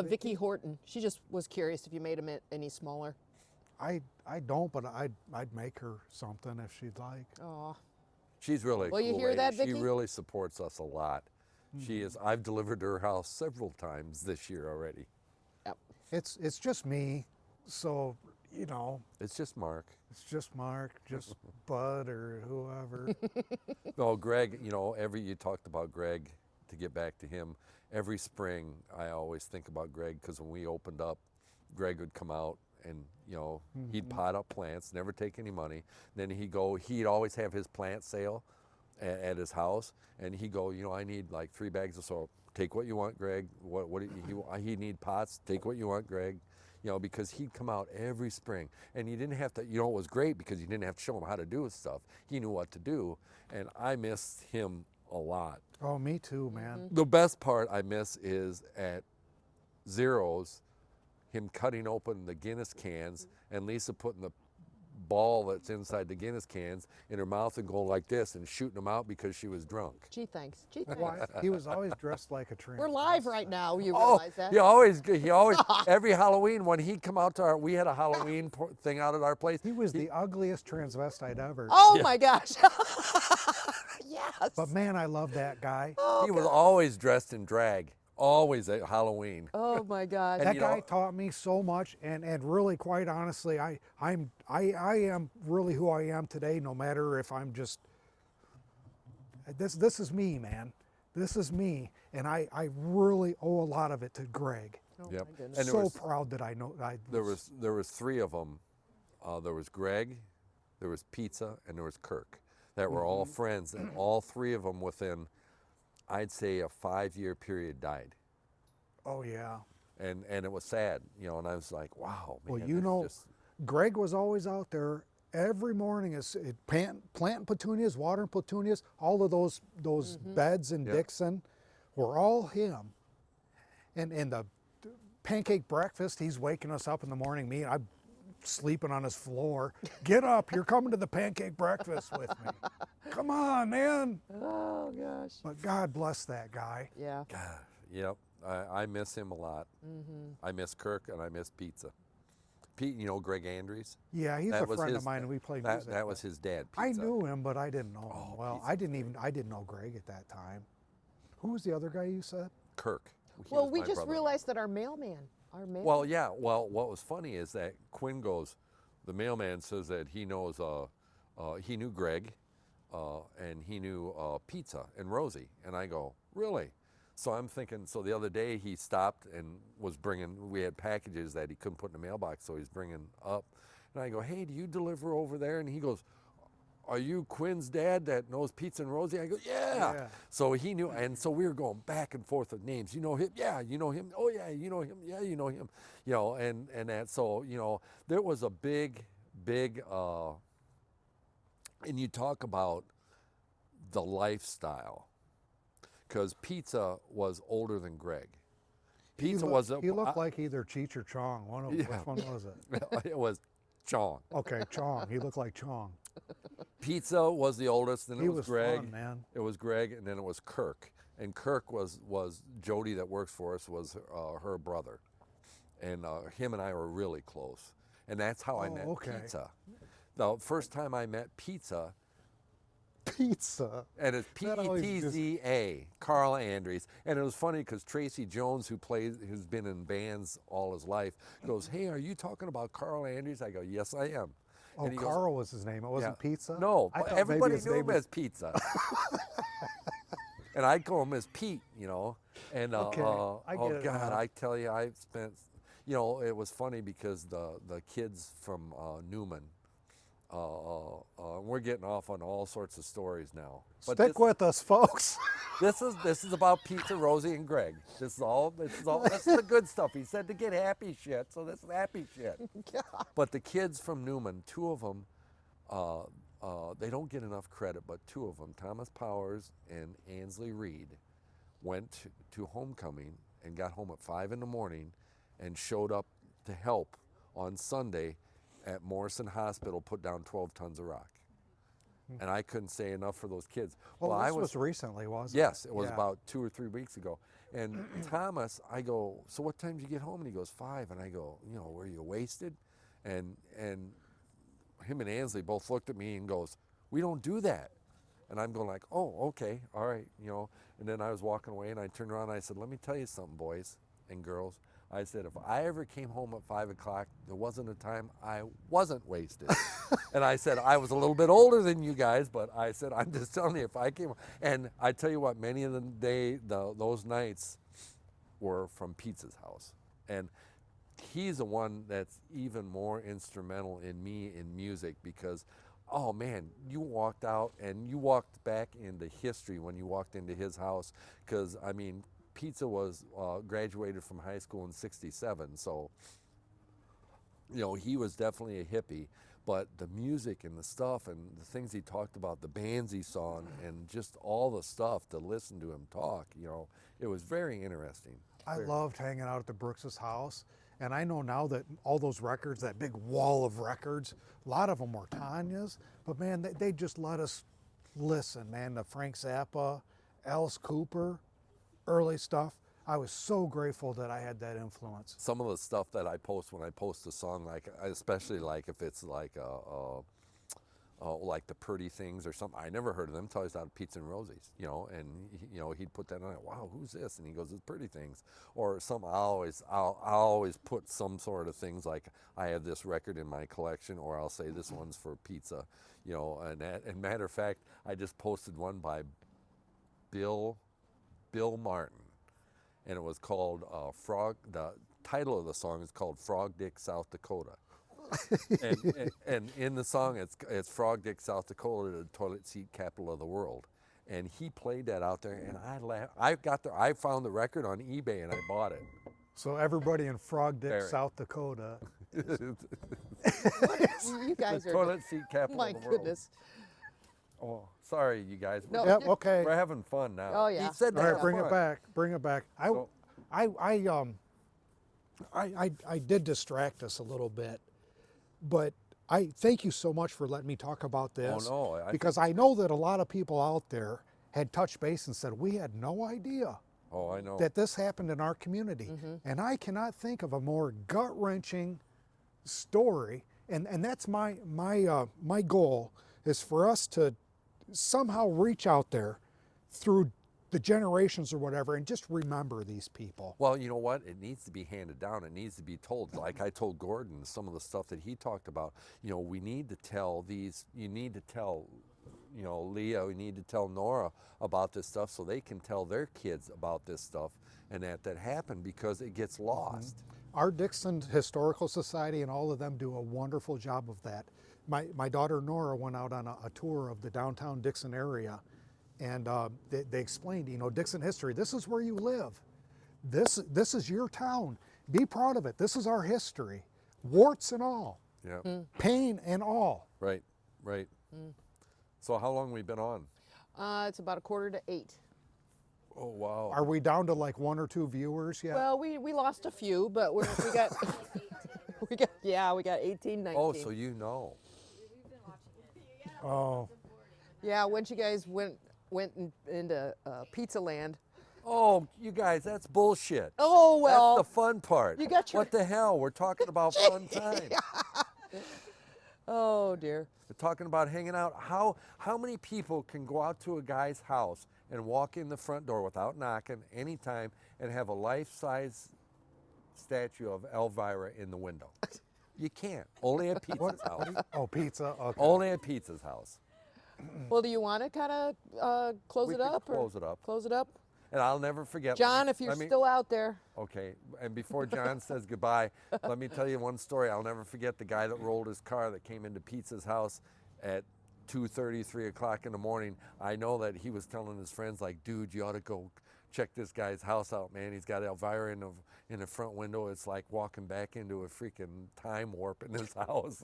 Vicky Horton. She just was curious if you made them any smaller. I don't, but I'd make her something if she'd like. Aw. She's really Well, you cool hear lady. that, She Vicky? really supports us a lot. She is. I've delivered to her house several times this year already. Yep. It's just me, so It's just Mark. it's just Mark, just Bud or whoever. No, Greg. You talked about Greg. To get back to him, every spring I always think about Greg because when we opened up, Greg would come out and he'd pot up plants, never take any money. Then he'd always have his plant sale at his house, and he'd go, I need like 3 bags of soil. Take what you want, Greg. He'd need pots. Take what you want, Greg. Because he'd come out every spring, and you didn't have to. It was great because you didn't have to show him how to do his stuff. He knew what to do, and I missed him a lot. Oh, me too, man. The best part I miss is at Zero's, him cutting open the Guinness cans and Lisa putting the ball that's inside the Guinness cans in her mouth and going like this and shooting them out because she was drunk. Gee, thanks. Gee, thanks. Why? He was always dressed like a trans. We're live right now. You Oh, realize that? he always, every Halloween when he'd come out to we had a Halloween thing out at our place. He was the ugliest transvestite ever. Oh my gosh. Yes. But man, I love that guy. He was always dressed in drag, always at Halloween. Oh my gosh. And That you guy know- taught me so much, and really, quite honestly, I am really who I am today. No matter if I'm just this is me, man. This is me, and I really owe a lot of it to Greg. Oh Yep. my goodness. And there So was- proud that I know. There was 3 of them. There was Greg, there was Pizza, and there was Kirk. That were all friends, and all 3 of them within, I'd say, a 5-year period died. Oh yeah. And it was sad, and I was like, wow, man. Well, you that's know, just- Greg was always out there every morning, planting petunias, watering petunias. All of those beds in Yep. Dixon were all him. And the pancake breakfast, he's waking us up in the morning. I'm sleeping on his floor. Get up! You're coming to the pancake breakfast with me. Come on, man. Oh gosh. But God bless that guy. Yeah. Yep, I miss him a lot. I miss Kirk and I miss Pizza. Pete, you know Greg Andrews? Yeah, he's That a was friend his- of mine, and we played That music. that was his dad, I Pizza. knew him, but I didn't know him Oh, well. Pizza. I didn't know Greg at that time. Who was the other guy you said? Kirk. He Well, was we my just brother. realized that our mailman. Well, yeah. Well, what was funny is that Quinn goes, the mailman says that he knows, he knew Greg, and he knew Pizza and Rosie. And I go, really? So I'm thinking, so the other day he stopped and was bringing, we had packages that he couldn't put in the mailbox, so he's bringing up. And I go, hey, do you deliver over there? And he goes, are you Quinn's dad that knows Pizza and Rosie? I go, yeah. Yeah. So he knew, and so we were going back and forth with names. You know him? Yeah. You know him? Oh yeah. You know him? Yeah. You know him? You know, and that. So there was a big, and you talk about the lifestyle, because Pizza was older than Greg. Pizza was He looked like either Cheech or Chong. Which one was it? it was Chong. Okay, Chong. He looked like Chong. Pizza was the oldest, then He it was was Greg. fun, man. It was Greg, and then it was Kirk. And Kirk was Jody that works for us was her brother, and him and I were really close. And that's how I met okay. Pizza. The first time I met Pizza, Pizza. and it's That always P-E-T-Z-A, Carl Andrews. And it was funny because Tracy Jones, who's been in bands all his life, goes, hey, are you talking about Carl Andrews? I go, yes, I am. Oh, And he goes, Carl was his name. It wasn't yeah. Pizza? No, I but thought everybody maybe his knew name him was- as Pizza. And I call him as Pete, And Okay, I get it God, now. I tell you, I spent, it was funny because the kids from Newman, we're getting off on all sorts of stories now. But Stick with us, folks. this is about Pizza, Rosie, and Greg. This is the good stuff. He said to get happy shit, so this is happy shit. But the kids from Newman, two of them, they don't get enough credit, but two of them, Thomas Powers and Ansley Reed, went to homecoming and got home at 5 in the morning and showed up to help on Sunday at Morrison Hospital, put down 12 tons of rock. And I couldn't say enough for those kids. Well, I this was recently, wasn't it? Yes, it was Yeah. about 2 or 3 weeks ago. And Thomas, I go, so what time did you get home? And he goes, 5. And I go, were you wasted? And him and Ansley both looked at me and goes, we don't do that. And I'm going like, oh, okay, all right, And then I was walking away and I turned around and I said, let me tell you something, boys and girls. I said, if I ever came home at 5 o'clock, there wasn't a time I wasn't wasted. And I said, I was a little bit older than you guys, but I said, I'm just telling you, if I came, and I tell you what, many of those nights were from Pizza's house. And he's the one that's even more instrumental in me in music because, oh man, you walked out and you walked back into history when you walked into his house. Because, I mean, Pizza was graduated from high school in '67, so he was definitely a hippie. But the music and the stuff and the things he talked about, the bands he saw, and just all the stuff to listen to him talk, it was very interesting. I loved hanging out at the Brooks' house. And I know now that all those records, that big wall of records, a lot of them were Tanya's, but man, they just let us listen, man, to Frank Zappa, Alice Cooper, early stuff. I was so grateful that I had that influence. Some of the stuff that I post when I post a song, like especially like if it's like like the Pretty Things or something, I never heard of them until I was out of Pizza and Rosie's, and he'd put that on. Wow, who's this? And he goes, it's Pretty Things, or some. I'll always put some sort of things like I have this record in my collection, or I'll say this one's for Pizza, and matter of fact, I just posted one by Bill Martin, and it was called Frog. The title of the song is called Frog Dick, South Dakota. and in the song, it's Frog Dick, South Dakota, the toilet seat capital of the world. And he played that out there, and I laughed. I found the record on eBay, and I bought it. So everybody in Frog Dick, Very. South Dakota. You guys The are. toilet seat capital My of the world. goodness. Oh, sorry, you guys. No. Yep, okay. We're having fun now. Oh, yeah. He said to All right, have bring fun. it back. Bring it back. So- I did distract us a little bit, but I thank you so much for letting me talk about this. Oh, no, because I know that a lot of people out there had touched base and said we had no idea Oh, I know. that this happened in our community, and I cannot think of a more gut-wrenching story, and that's my goal, is for us to somehow reach out there through the generations or whatever and just remember these people. Well, you know what? It needs to be handed down. It needs to be told. Like I told Gordon, some of the stuff that he talked about, you know, we need to tell these, you need to tell, you know, Leah, we need to tell Nora about this stuff so they can tell their kids about this stuff and that happened, because it gets lost. Our Dixon Historical Society and all of them do a wonderful job of that. My daughter Nora went out on a tour of the downtown Dixon area, and they explained, you know, Dixon history. This is where you live. This is your town. Be proud of it. This is our history, warts and all, Yeah. pain and all. Right. So how long we been on? It's about 7:45. Oh, wow. Are we down to like 1 or 2 viewers yet? Well, we lost a few, but we got we got 18, 19. Oh, so you know. Oh, Yeah, once you guys went into Pizza Land. Oh, you guys, that's bullshit. Oh well. That's the fun part. You got your- What the hell? We're talking about fun time. Oh dear. We're talking about hanging out. How many people can go out to a guy's house and walk in the front door without knocking anytime and have a life-size statue of Elvira in the window? You can't. Only at Pizza's house. oh, pizza. Okay. Only at Pizza's house. Well, do you want to kind of close We it could up? close it up. Close it up. And I'll never forget. John, if you're let me- still out there. Okay, and before John says goodbye, let me tell you one story. I'll never forget the guy that rolled his car that came into Pizza's house at 2:30, 3 o'clock in the morning. I know that he was telling his friends, like, dude, you ought to go check this guy's house out, man. He's got Elvira in the front window. It's like walking back into a freaking time warp in his house.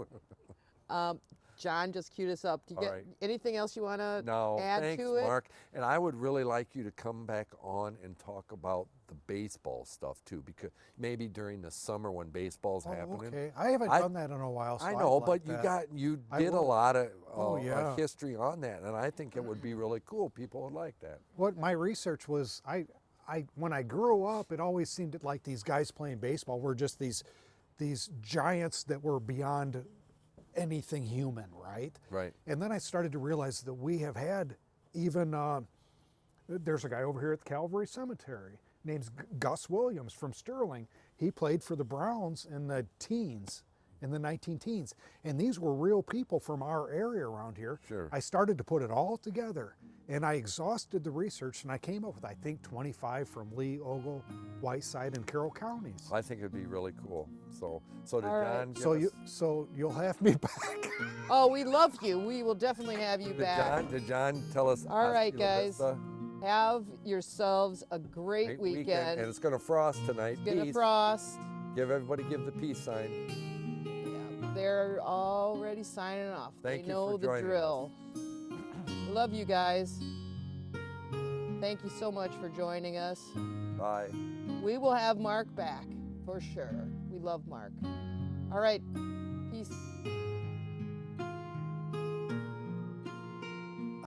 John just queued us up. Do you All get right. anything else you want to No, add thanks, to it? Mark. And I would really like you to come back on and talk about the baseball stuff too, because maybe during the summer when baseball's Oh, happening. okay. I haven't done that in a while. So I I'd know, like but that. you I did a will. lot of Oh, yeah. history on that, and I think it would be really cool. People would like that. What my research was, when I grew up, it always seemed like these guys playing baseball were just these giants that were beyond anything human, right? Right. And then I started to realize that we have had even, there's a guy over here at the Calvary Cemetery named Gus Williams from Sterling. He played for the Browns in the teens, in the 19-teens. And these were real people from our area around here. Sure. I started to put it all together, and I exhausted the research, and I came up with, I think, 25 from Lee, Ogle, Whiteside, and Carroll counties. I think it'd be really cool. So did All right. John give us, So you'll have me back. Oh, we love you. We will definitely have you back. Did John tell us? All right, hasta la guys. vista? Have yourselves a great weekend. And it's going to frost tonight. It's gonna Peace. frost. Give the peace sign. Yeah, they're already signing off. Thank they you know for the joining drill. Love you guys. Thank you so much for joining us. Bye. We will have Mark back for sure. We love Mark. All right. Peace.